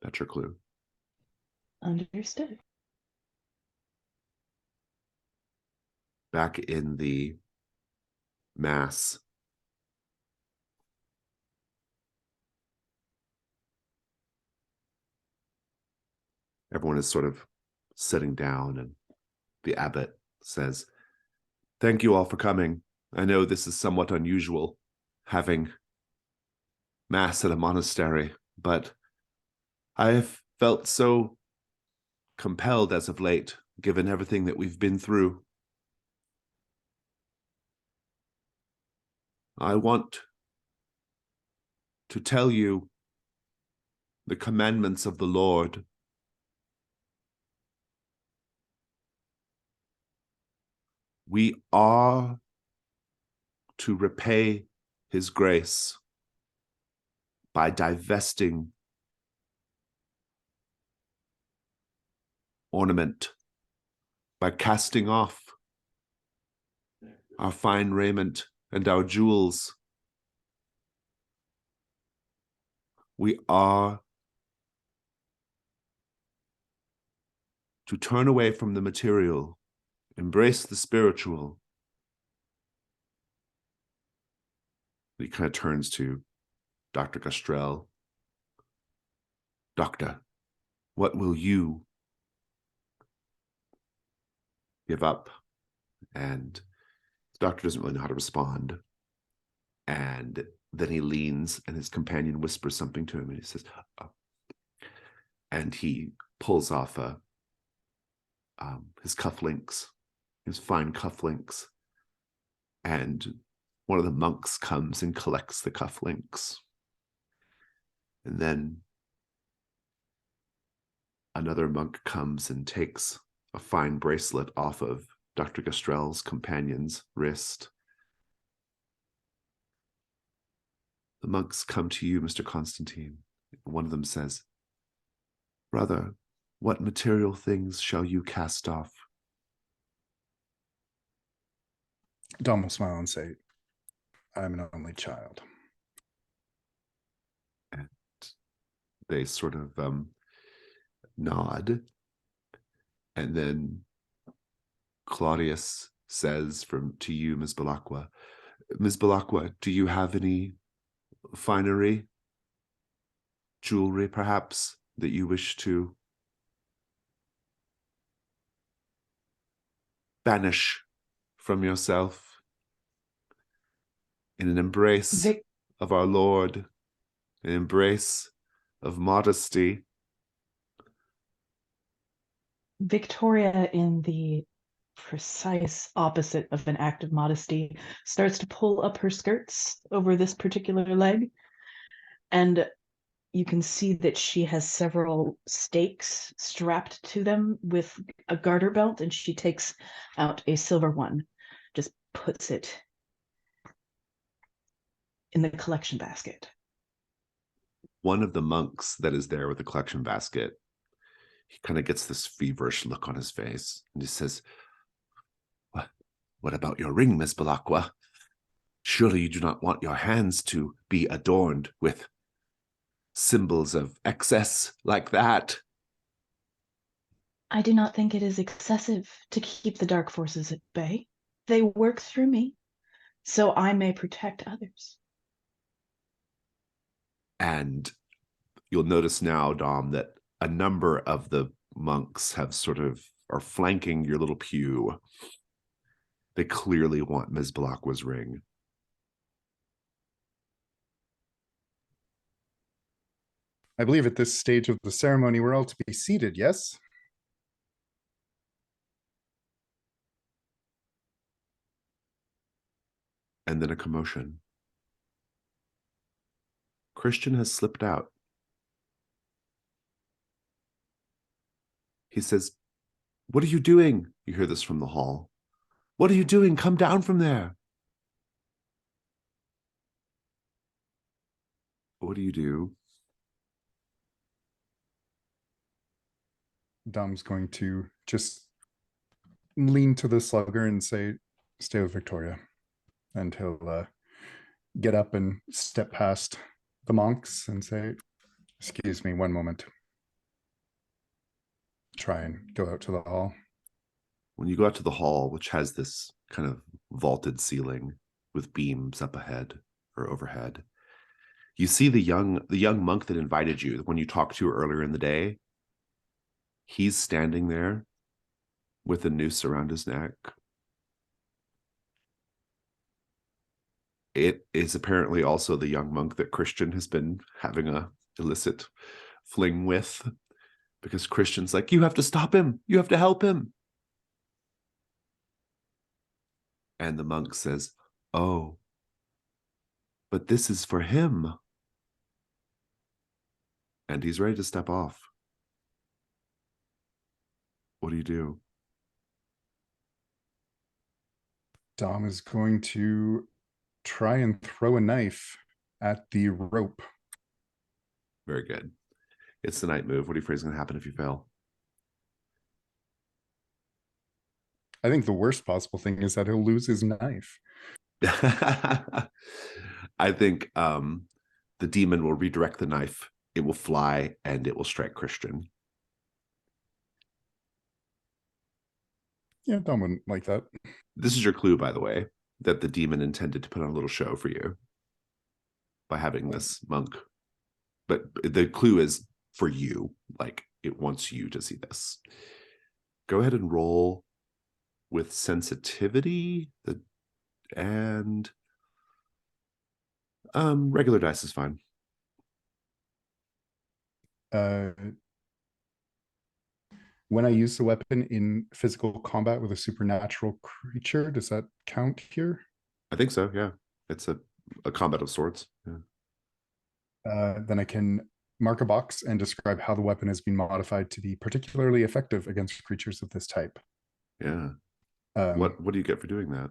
A: That's your clue.
C: Understood.
A: Back in the mass, everyone is sort of sitting down, and the abbot says, "Thank you all for coming. I know this is somewhat unusual, having mass at a monastery, but I have felt so compelled as of late, given everything that we've been through. I want to tell you the commandments of the Lord. We are to repay his grace by divesting ornament, by casting off our fine raiment and our jewels, We are to turn away from the material, embrace the spiritual. He kind of turns to Dr. Gastrell. Doctor, what will you give up? And the doctor doesn't really know how to respond. And then he leans and his companion whispers something to him and he says, oh. And he pulls off his cufflinks, his fine cufflinks. And one of the monks comes and collects the cufflinks. And then another monk comes and takes a fine bracelet off of Dr. Gastrell's companion's wrist. The monks come to you, Mr. Constantine. One of them says, Brother, what material things shall you cast off?
D: Dom will smile and say, I'm an only child.
A: And they sort of nod. And then Claudius says to you, Ms. Balakwa, Ms. Balakwa, do you have any finery, jewelry perhaps, that you wish to banish from yourself in an embrace of our Lord, an embrace of modesty?
C: Victoria, in the precise opposite of an act of modesty, starts to pull up her skirts over this particular leg. And you can see that she has several stakes strapped to them with a garter belt, and she takes out a silver one, just puts it in the collection basket.
A: One of the monks that is there with the collection basket, he kind of gets this feverish look on his face, and he says, What about your ring, Miss Balakwa? Surely you do not want your hands to be adorned with symbols of excess like that.
C: I do not think it is excessive to keep the dark forces at bay. They work through me, so I may protect others.
A: And you'll notice now, Dom, that a number of the monks are flanking your little pew. They clearly want Ms. Balakwa's ring.
D: I believe at this stage of the ceremony, we're all to be seated, yes?
A: And then a commotion. Christian has slipped out. He says, What are you doing? You hear this from the hall. What are you doing? Come down from there. What do you do?
D: Dom's going to just lean to the slugger and say, stay with Victoria. And he'll get up and step past the monks and say, excuse me, one moment. Try and go out to the hall.
A: When you go out to the hall, which has this kind of vaulted ceiling with beams up ahead or overhead, you see the young monk that invited you, the one you talked to earlier in the day. He's standing there with a noose around his neck. It is apparently also the young monk that Christian has been having a illicit fling with, because Christian's like, you have to stop him. You have to help him. And the monk says, oh, but this is for him. And he's ready to step off. What do you do?
D: Dom is going to try and throw a knife at the rope.
A: Very good. It's the night move. What do you afraid is going to happen if you fail?
D: I think the worst possible thing is that he'll lose his knife.
A: I think the demon will redirect the knife. It will fly and it will strike Christian.
D: Yeah, Dom wouldn't like that.
A: This is your clue, by the way, that the demon intended to put on a little show for you by having this monk. But the clue is for you, like it wants you to see this. Go ahead and roll with sensitivity, and regular dice is fine.
D: When I use the weapon in physical combat with a supernatural creature, does that count here?
A: I think so, yeah. It's a combat of swords. Yeah.
D: Then I can mark a box and describe how the weapon has been modified to be particularly effective against creatures of this type.
A: Yeah. What do you get for doing that?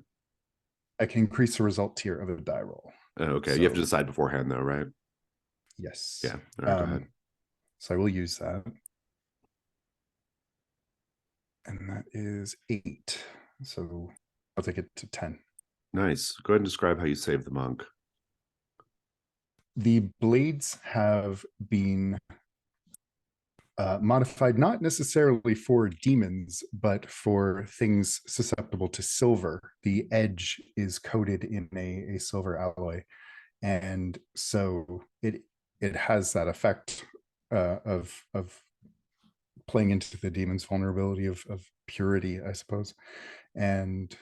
D: I can increase the result tier of a die roll.
A: Okay, you have to decide beforehand though, right?
D: Yes.
A: Yeah. All right, go ahead.
D: So I will use that. And that is 8. So I'll take it to 10.
A: Nice. Go ahead and describe how you save the monk.
D: The blades have been modified not necessarily for demons, but for things susceptible to silver. The edge is coated in a silver alloy. And so it has that effect of playing into the demon's vulnerability of purity, I suppose. And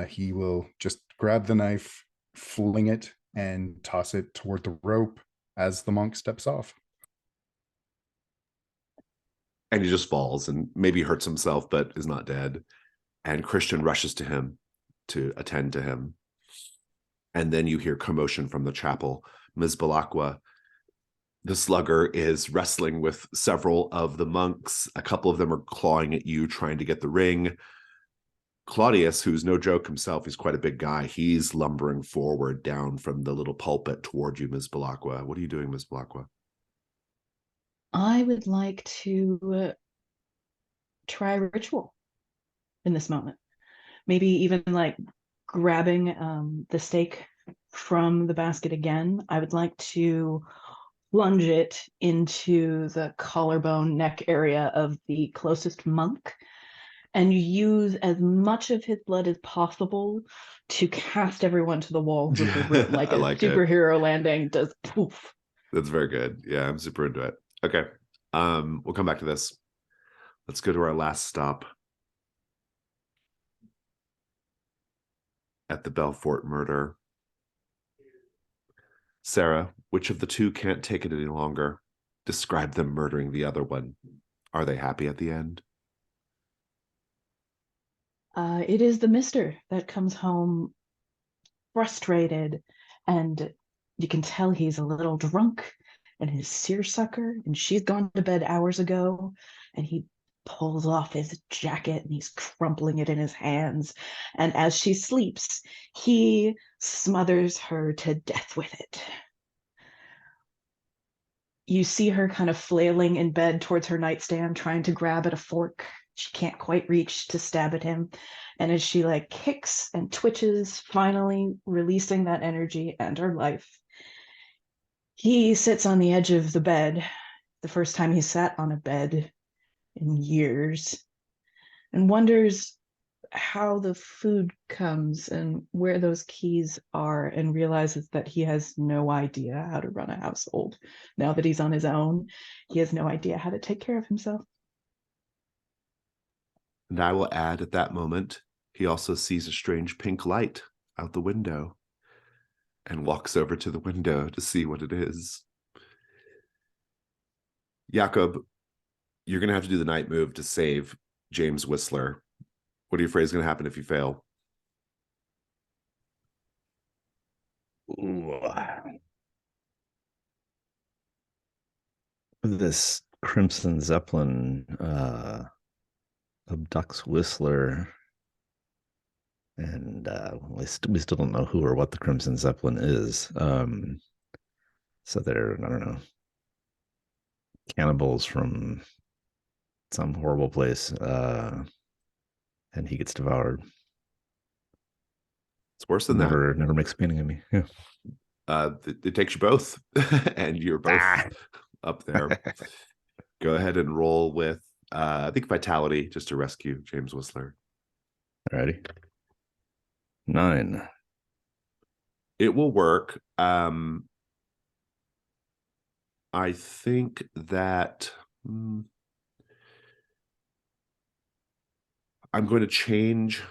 D: he will just grab the knife, fling it, and toss it toward the rope as the monk steps off.
A: And he just falls and maybe hurts himself, but is not dead. And Christian rushes to him to attend to him. And then you hear commotion from the chapel. Ms. Balakwa, the slugger, is wrestling with several of the monks. A couple of them are clawing at you, trying to get the ring. Claudius, who's no joke himself, he's quite a big guy. He's lumbering forward down from the little pulpit toward you, Ms. Balakwa. What are you doing, Ms. Balakwa?
C: I would like to try ritual in this moment. Maybe even like grabbing the stake from the basket again. I would like to plunge it into the collarbone neck area of the closest monk and use as much of his blood as possible to cast everyone to the walls of the room like a superhero landing does. Poof.
A: That's very good. Yeah, I'm super into it. Okay. We'll come back to this. Let's go to our last stop at the Belfort murder. Sarah, which of the two can't take it any longer? Describe them murdering the other one. Are they happy at the end?
C: It is the mister that comes home frustrated, and you can tell he's a little drunk, and his seersucker, and she's gone to bed hours ago, and he pulls off his jacket and he's crumpling it in his hands, and as she sleeps, he smothers her to death with it. You see her kind of flailing in bed towards her nightstand, trying to grab at a fork. She can't quite reach to stab at him. And as she like kicks and twitches, finally releasing that energy and her life, he sits on the edge of the bed, the first time he sat on a bed in years, and wonders how the food comes and where those keys are, and realizes that he has no idea how to run a household. Now that he's on his own, he has no idea how to take care of himself.
A: And I will add, at that moment, he also sees a strange pink light out the window and walks over to the window to see what it is. Jakob, you're going to have to do the night move to save James Whistler. What are you afraid is going to happen if you fail?
E: Ooh. This Crimson Zeppelin abducts Whistler, and we still don't know who or what the Crimson Zeppelin is. So they're, I don't know, cannibals from some horrible place, and he gets devoured.
A: It's worse than
E: Never makes a painting of me. Yeah.
A: It takes you both, and you're both up there. Go ahead and roll with, I think, vitality, just to rescue James Whistler.
E: Alrighty. 9.
A: It will work. I think that I'm going to change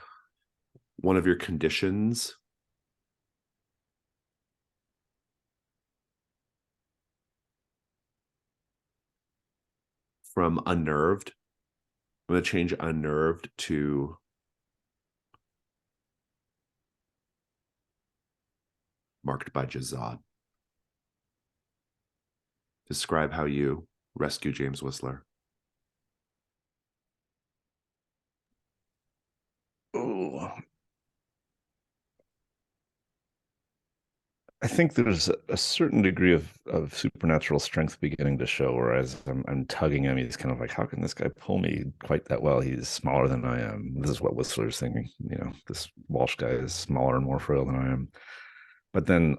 A: one of your conditions. From unnerved. I'm going to change unnerved to marked by Jazad. Describe how you rescue James Whistler.
E: Oh, I think there's a certain degree of supernatural strength beginning to show, whereas I'm tugging him. He's kind of like, how can this guy pull me quite that well? He's smaller than I am. This is what Whistler's thinking. This Walsh guy is smaller and more frail than I am. But then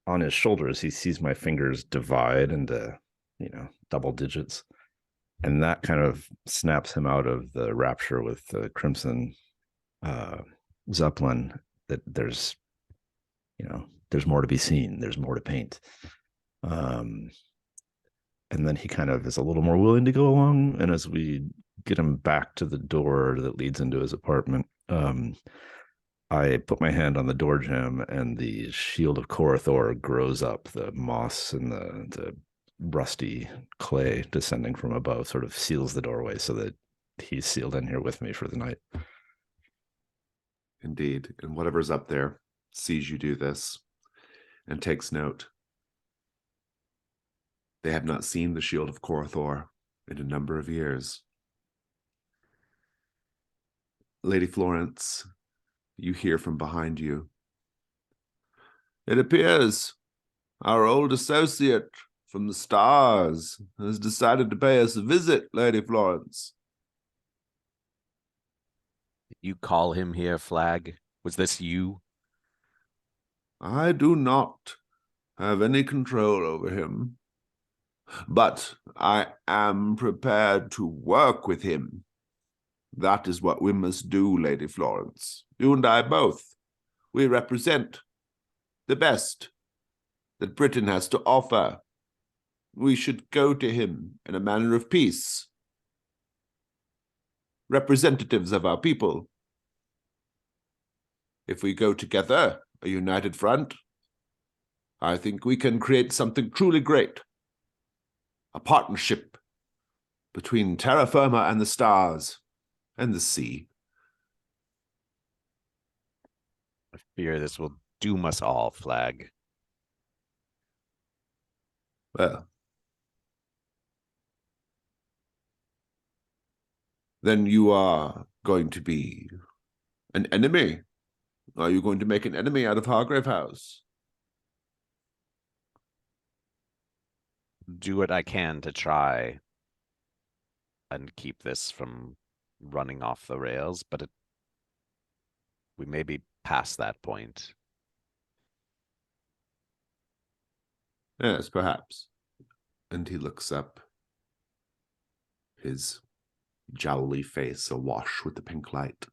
E: on his shoulders, he sees my fingers divide into, double digits. And that kind of snaps him out of the rapture with the Crimson Zeppelin, that there's more to be seen. There's more to paint. And then he kind of is a little more willing to go along. And as we get him back to the door that leads into his apartment, I put my hand on the door jamb, and the shield of Korathor grows up. The moss and the rusty clay descending from above sort of seals the doorway so that he's sealed in here with me for the night.
A: Indeed. And whatever's up there sees you do this and takes note. They have not seen the shield of Korathor in a number of years. Lady Florence, you hear from behind you. It appears our old associate from the stars has decided to pay us a visit, Lady Florence.
B: You call him here, Flag? Was this you?
A: I do not have any control over him, but I am prepared to work with him. That is what we must do, Lady Florence. You and I both. We represent the best that Britain has to offer. We should go to him in a manner of peace. Representatives of our people. If we go together, a united front, I think we can create something truly great. A partnership between terra firma and the stars and the sea.
B: I fear this will doom us all, Flag.
A: Well, then you are going to be an enemy. Are you going to make an enemy out of Hargrave House?
B: Do what I can to try and keep this from running off the rails, but we may be past that point.
A: Yes, perhaps. And he looks up, his jowly face awash with the pink light.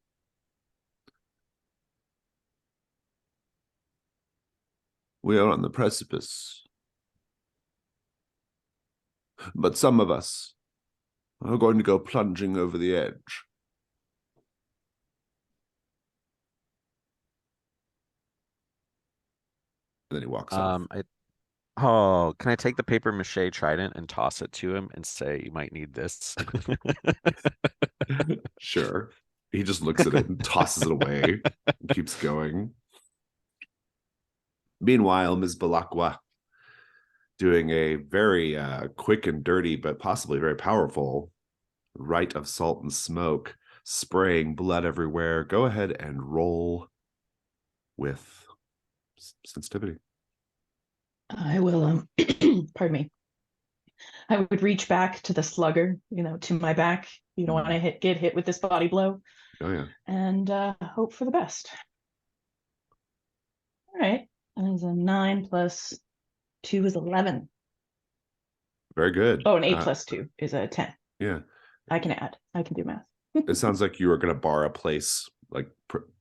A: We are on the precipice. But some of us are going to go plunging over the edge. And then he walks off.
B: Can I take the paper mache trident and toss it to him and say, you might need this?
A: Sure. He just looks at it and tosses it away and keeps going. Meanwhile, Ms. Balakwa, doing a very quick and dirty, but possibly very powerful rite of salt and smoke, spraying blood everywhere. Go ahead and roll with sensitivity.
C: I will, pardon me. I would reach back to the slugger, to my back. You don't want to get hit with this body blow.
A: Oh, yeah.
C: And hope for the best. All right. And is a 9 plus 2 is 11.
A: Very good.
C: Oh, and 8 plus 2 is a 10.
A: Yeah.
C: I can add. I can do math.
A: It sounds like you are going to bar a place, like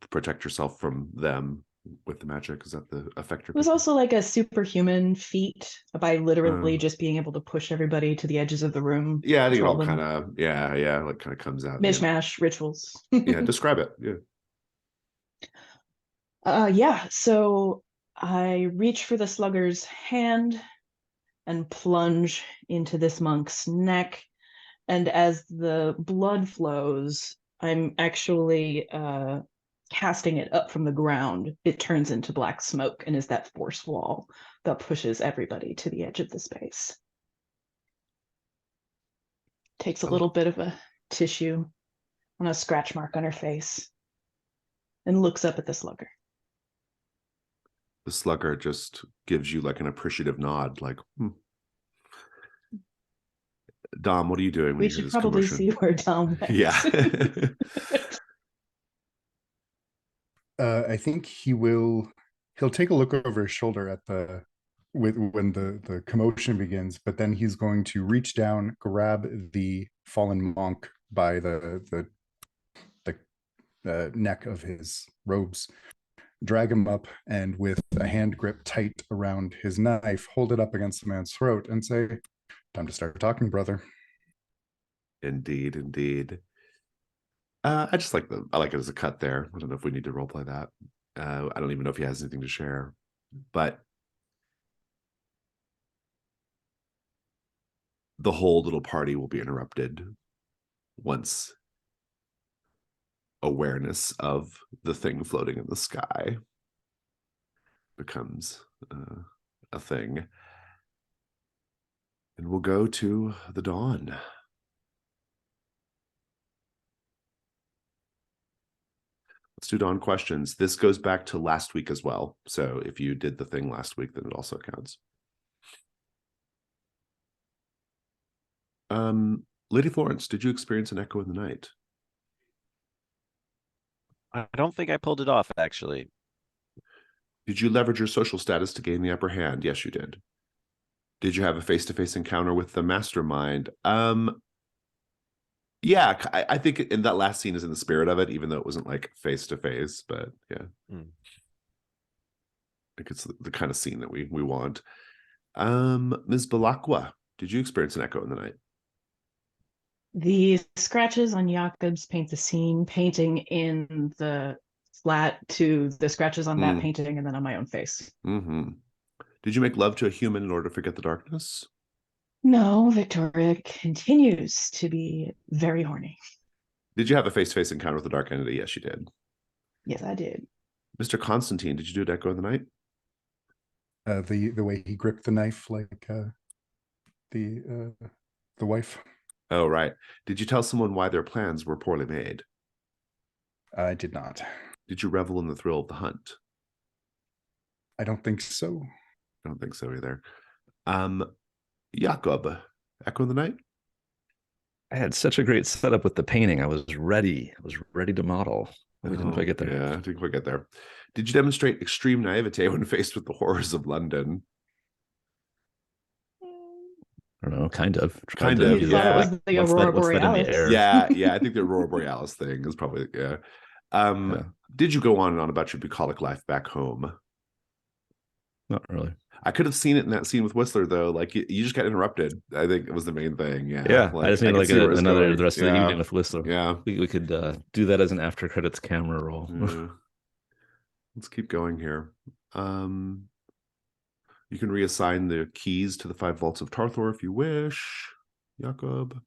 A: protect yourself from them with the magic. Is that the effect?
C: It was also like a superhuman feat by literally just being able to push everybody to the edges of the room.
A: Yeah, I think it all
C: control them.
A: kind of, yeah, like kind of comes out.
C: Mishmash rituals.
A: Yeah, describe it. Yeah.
C: Yeah, so I reach for the slugger's hand and plunge into this monk's neck. And as the blood flows, I'm actually casting it up from the ground. It turns into black smoke and is that force wall that pushes everybody to the edge of the space. Takes a little bit of a tissue on a scratch mark on her face and looks up at the slugger.
A: The slugger just gives you like an appreciative nod, like, Dom, what are you doing when
C: We
A: you hear
C: should
A: this
C: probably
A: commotion?
C: see where Dom went.
A: Yeah.
D: I think he'll take a look over his shoulder at when the commotion begins, but then he's going to reach down, grab the fallen monk by the neck of his robes, drag him up, and with a hand grip tight around his knife, hold it up against the man's throat and say, "Time to start talking, brother."
A: Indeed. I just like I like it as a cut there. I don't know if we need to roleplay that. I don't even know if he has anything to share, but the whole little party will be interrupted once awareness of the thing floating in the sky becomes a thing. And we'll go to the dawn. Let's do dawn questions. This goes back to last week as well. So if you did the thing last week, then it also counts. Lady Florence, did you experience an echo in the night?
B: I don't think I pulled it off, actually.
A: Did you leverage your social status to gain the upper hand? Yes, you did. Did you have a face-to-face encounter with the mastermind? Yeah, I think in that last scene is in the spirit of it, even though it wasn't like face-to-face, but yeah. I think it's the kind of scene that we want. Ms. Balakwa, did you experience an echo in the night?
C: The scratches on Jakob's paint the scene, painting in the flat to the scratches on that painting and then on my own face.
A: Did you make love to a human in order to forget the darkness?
C: No, Victoria continues to be very horny.
A: Did you have a face-to-face encounter with the dark entity? Yes, you did.
C: Yes, I did.
A: Mr. Constantine, did you do an echo in the night?
D: The way he gripped the knife, like the wife.
A: Oh, right. Did you tell someone why their plans were poorly made?
D: I did not.
A: Did you revel in the thrill of the hunt?
D: I don't think so.
A: I don't think so either. Jakob, echo in the night?
E: I had such a great setup with the painting. I was ready. to model. We didn't quite get there.
A: Yeah, didn't quite get there. Did you demonstrate extreme naivete when faced with the horrors of London?
E: I don't know, kind of.
A: Kind of,
C: You thought it was the Aurora Borealis.
A: Yeah, I think the Aurora Borealis thing is probably, yeah. Did you go on and on about your bucolic life back home?
E: Not really.
A: I could have seen it in that scene with Whistler, though. Like, you just got interrupted. I think it was the main thing. Yeah.
E: I just need like the rest of the evening with Whistler.
A: Yeah.
E: We could do that as an after credits camera roll.
A: Yeah. Let's keep going here. You can reassign the keys to the 5 vaults of Tarthor if you wish, Jakob.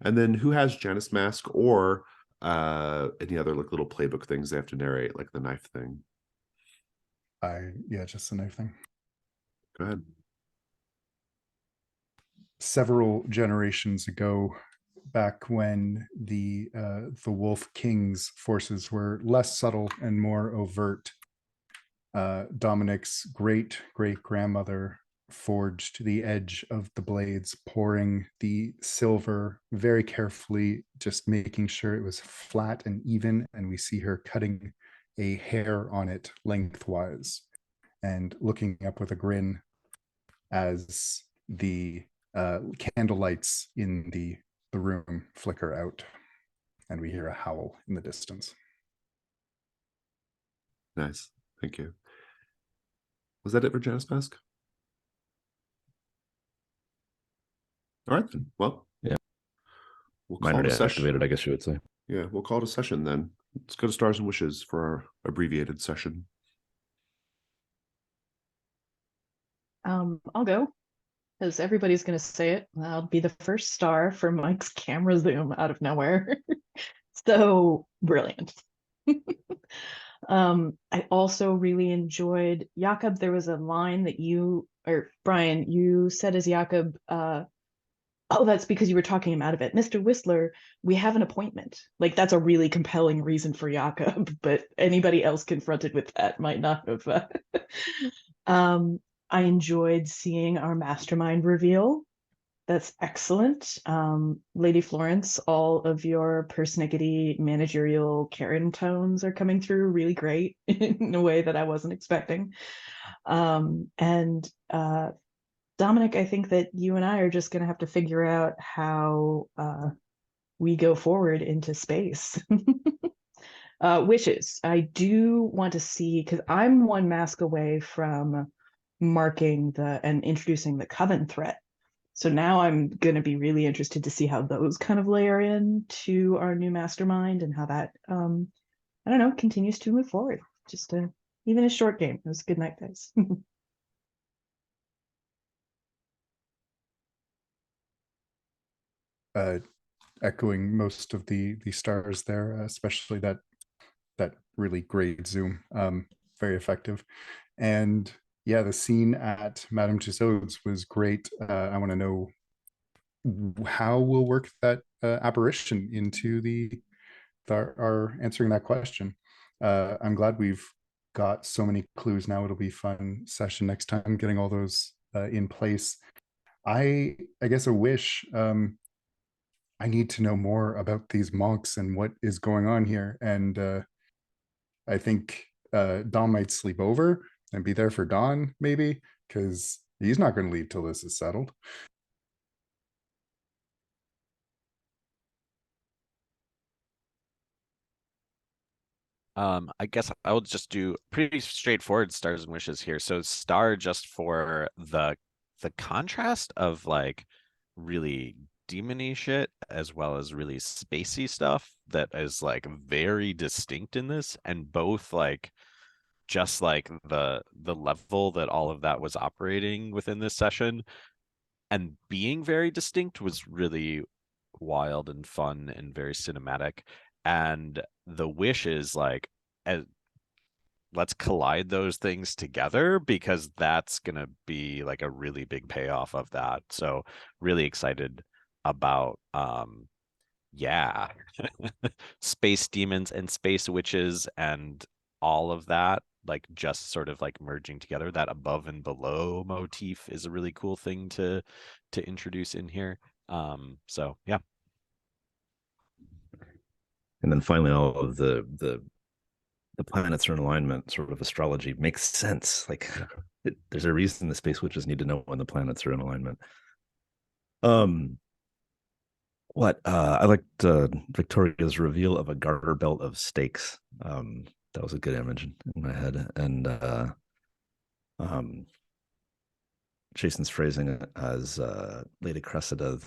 A: And then who has Janus Mask or any other like little playbook things they have to narrate, like the knife thing?
D: Just the knife thing.
A: Go ahead.
D: Several generations ago, back when the Wolf King's forces were less subtle and more overt, Dominic's great-great-grandmother forged the edge of the blades, pouring the silver very carefully, just making sure it was flat and even, and we see her cutting a hair on it lengthwise. and looking up with a grin as the candle lights in the room flicker out, and we hear a howl in the distance.
A: Nice. Thank you. Was that it for Janus Mask? All right, then. Well,
E: Yeah.
A: We'll call
E: Minor
A: it a session.
E: activated, I guess you would say.
A: Yeah, we'll call it a session then. Let's go to Stars and Wishes for our abbreviated session.
C: I'll go, because everybody's going to say it. I'll be the first star for Mike's camera zoom out of nowhere. So brilliant. I also really enjoyed Jakob. There was a line that you, or Brian, you said as Jakob, oh, that's because you were talking him out of it. Mr. Whistler, we have an appointment. Like, that's a really compelling reason for Jakob, but anybody else confronted with that might not have. I enjoyed seeing our mastermind reveal. That's excellent. Lady Florence, all of your persnickety managerial Karen tones are coming through really great in a way that I wasn't expecting. And Dominic, I think that you and I are just going to have to figure out how we go forward into space. Wishes. I do want to see, because I'm one mask away from marking and introducing the Coven threat. So now I'm going to be really interested to see how those kind of layer in to our new mastermind and how that, I don't know, continues to move forward. Just even a short game. It was a good night, guys.
D: Echoing most of the stars there, especially that really great zoom, very effective. And yeah, the scene at Madame Tussauds was great. I want to know how we'll work that apparition into our answering that question. I'm glad we've got so many clues now. It'll be fun session next time getting all those in place. I guess a wish. I need to know more about these monks and what is going on here. And I think Don might sleep over and be there for Don, maybe, because he's not going to leave till this is settled.
B: I guess I will just do pretty straightforward stars and wishes here. So star just for the contrast of like really demony shit as well as really spacey stuff that is like very distinct in this, and both like just like the level that all of that was operating within this session and being very distinct was really wild and fun and very cinematic. And the wish is like, as, let's collide those things together, because that's gonna be like a really big payoff of that. So really excited about yeah, space demons and space witches and all of that, like just sort of like merging together. That above and below motif is a really cool thing to introduce in here. So yeah.
E: And then finally, all of the planets are in alignment. Sort of astrology makes sense. Like there's a reason the space witches need to know when the planets are in alignment. I liked Victoria's reveal of a garter belt of stakes. That was a good image in my head. And Jason's phrasing it as Lady Cressida,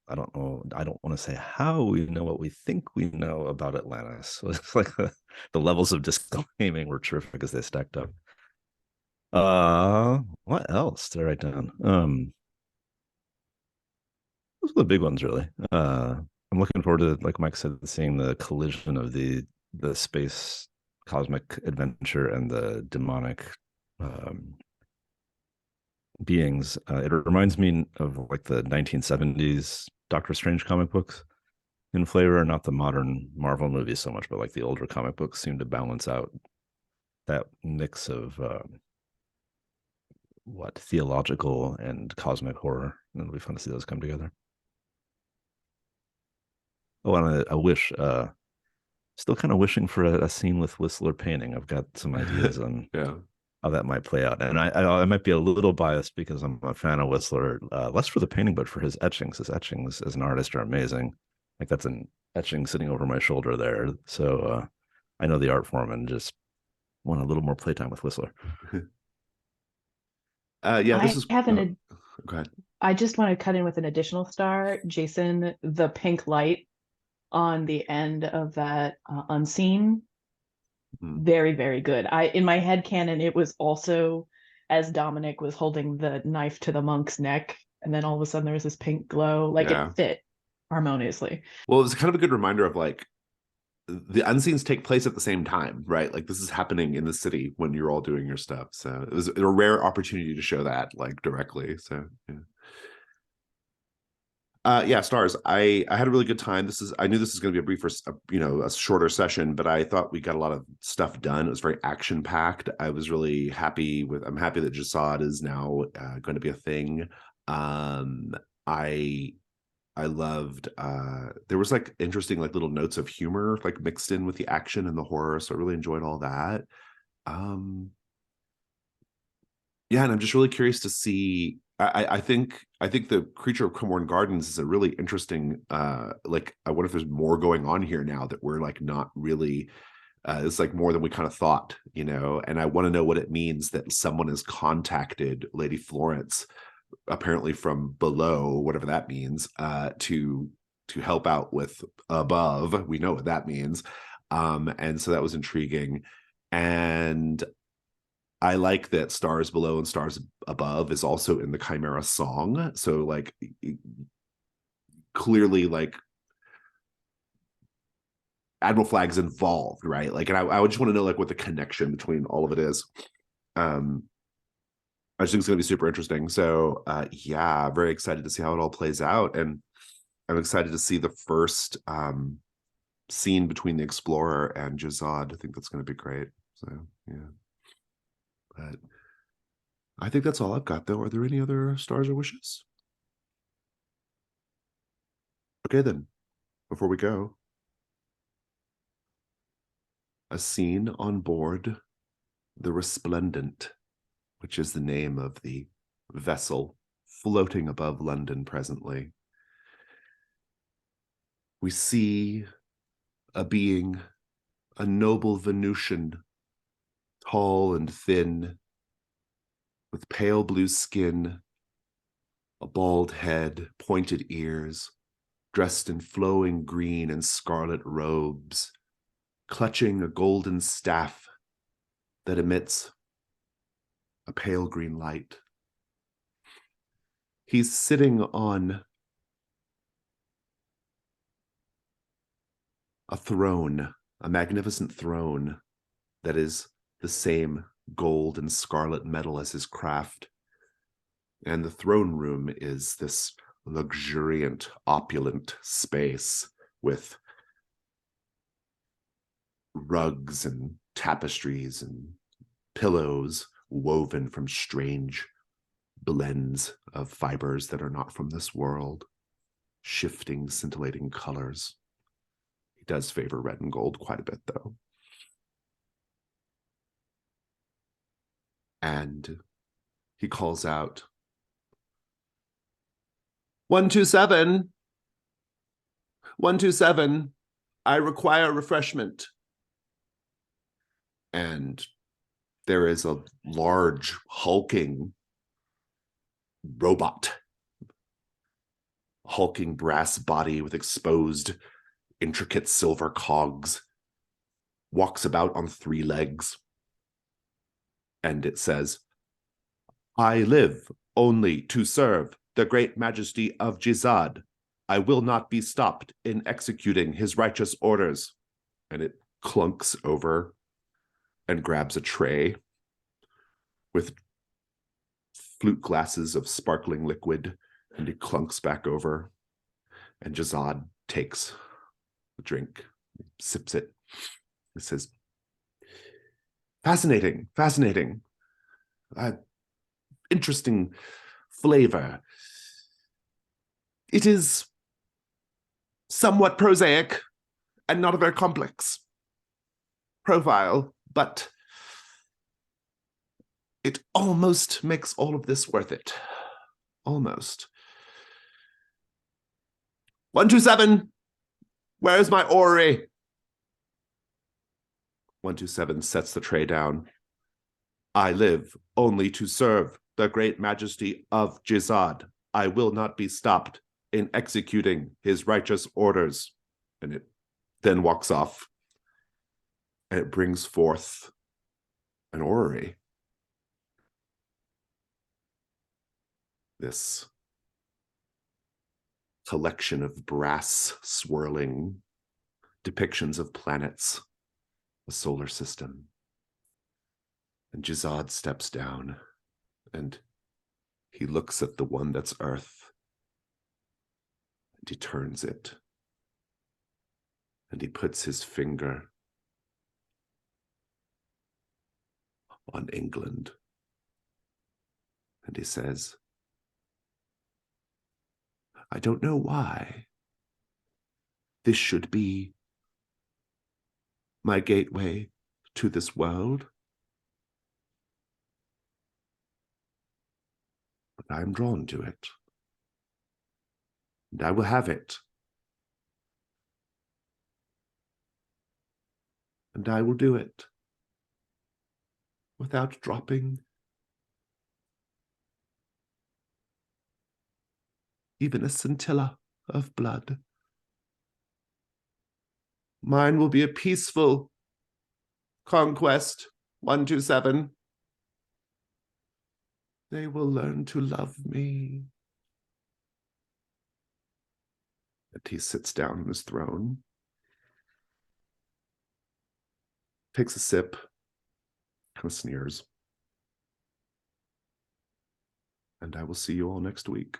E: I don't know, I don't want to say how we know what we think we know about Atlantis. So it's like the levels of disclaiming were terrific as they stacked up. What else did I write down? Those are the big ones, really. I'm looking forward to, like Mike said, seeing the collision of the space cosmic adventure and the demonic beings. It reminds me of like the 1970s Doctor Strange comic books in flavor, not the modern Marvel movies so much, but like the older comic books seem to balance out that mix of theological and cosmic horror. And it'll be fun to see those come together. Oh, and I wish, still kind of wishing for a scene with Whistler painting. I've got some ideas on
A: yeah,
E: that might play out. And I might be a little biased because I'm a fan of Whistler, less for the painting, but for his etchings. His etchings as an artist are amazing. Like that's an etching sitting over my shoulder there. So I know the art form and just want a little more playtime with Whistler.
A: Yeah, this is.
C: I have an.
A: Go ahead.
C: I just want to cut in with an additional star, Jason. The pink light on the end of that unseen, very, very good. In my head canon, it was also as Dominic was holding the knife to the monk's neck, and then all of a sudden there was this pink glow. Like it fit harmoniously.
A: Well, it was kind of a good reminder of like the unseens take place at the same time, right? Like this is happening in the city when you're all doing your stuff. So it was a rare opportunity to show that like directly. So yeah. Stars. I had a really good time. I knew this was going to be a briefer, a shorter session, but I thought we got a lot of stuff done. It was very action packed. I'm happy that Jasad is now going to be a thing. I loved there was like interesting like little notes of humor like mixed in with the action and the horror, so I really enjoyed all that. Yeah, and I'm just really curious to see. I think the Creature of Cromorn Gardens is a really interesting like I wonder if there's more going on here now that we're like not really it's like more than we kind of thought, and I want to know what it means that someone has contacted Lady Florence apparently from below, whatever that means, to help out with above. We know what that means. And so that was intriguing. And I like that Stars Below and Stars Above is also in the Chimera song. So like clearly like Admiral Flag's involved, right? Like, and I would just want to know like what the connection between all of it is. I just think it's going to be super interesting. So yeah, very excited to see how it all plays out. And I'm excited to see the first scene between the Explorer and Jasad. I think that's going to be great. So yeah. But I think that's all I've got, though. Are there any other stars or wishes? Okay, then. Before we go, a scene on board the Resplendent, which is the name of the vessel floating above London presently. We see a being, a noble Venusian, tall and thin, with pale blue skin, a bald head, pointed ears, dressed in flowing green and scarlet robes, clutching a golden staff that emits a pale green light. He's sitting on a throne, a magnificent throne that is the same gold and scarlet metal as his craft. And the throne room is this luxuriant, opulent space with rugs and tapestries and pillows woven from strange blends of fibers that are not from this world, shifting, scintillating colors. He does favor red and gold quite a bit, though. And he calls out, 127, 127, I require refreshment. And there is a large, hulking robot, hulking brass body with exposed, intricate silver cogs, walks about on 3 legs. And it says, I live only to serve the great majesty of Jasad. I will not be stopped in executing his righteous orders. And it clunks over and grabs a tray with flute glasses of sparkling liquid, and he clunks back over, and Jasad takes the drink, sips it. It says, fascinating, fascinating. Interesting flavor. It is somewhat prosaic and not a very complex profile, but It almost makes all of this worth it. Almost. 127, where's my orrery? 127 sets the tray down. I live only to serve the great majesty of Jizad. I will not be stopped in executing his righteous orders. And it then walks off. And it brings forth an orrery. This collection of brass swirling depictions of planets, a solar system. And Jizad steps down and he looks at the one that's Earth and he turns it and he puts his finger on England and he says, I don't know why this should be my gateway to this world, but I am drawn to it, and I will have it, and I will do it without dropping even a scintilla of blood. Mine will be a peaceful conquest, 127. They will learn to love me. And he sits down on his throne, takes a sip, kind of sneers. And I will see you all next week.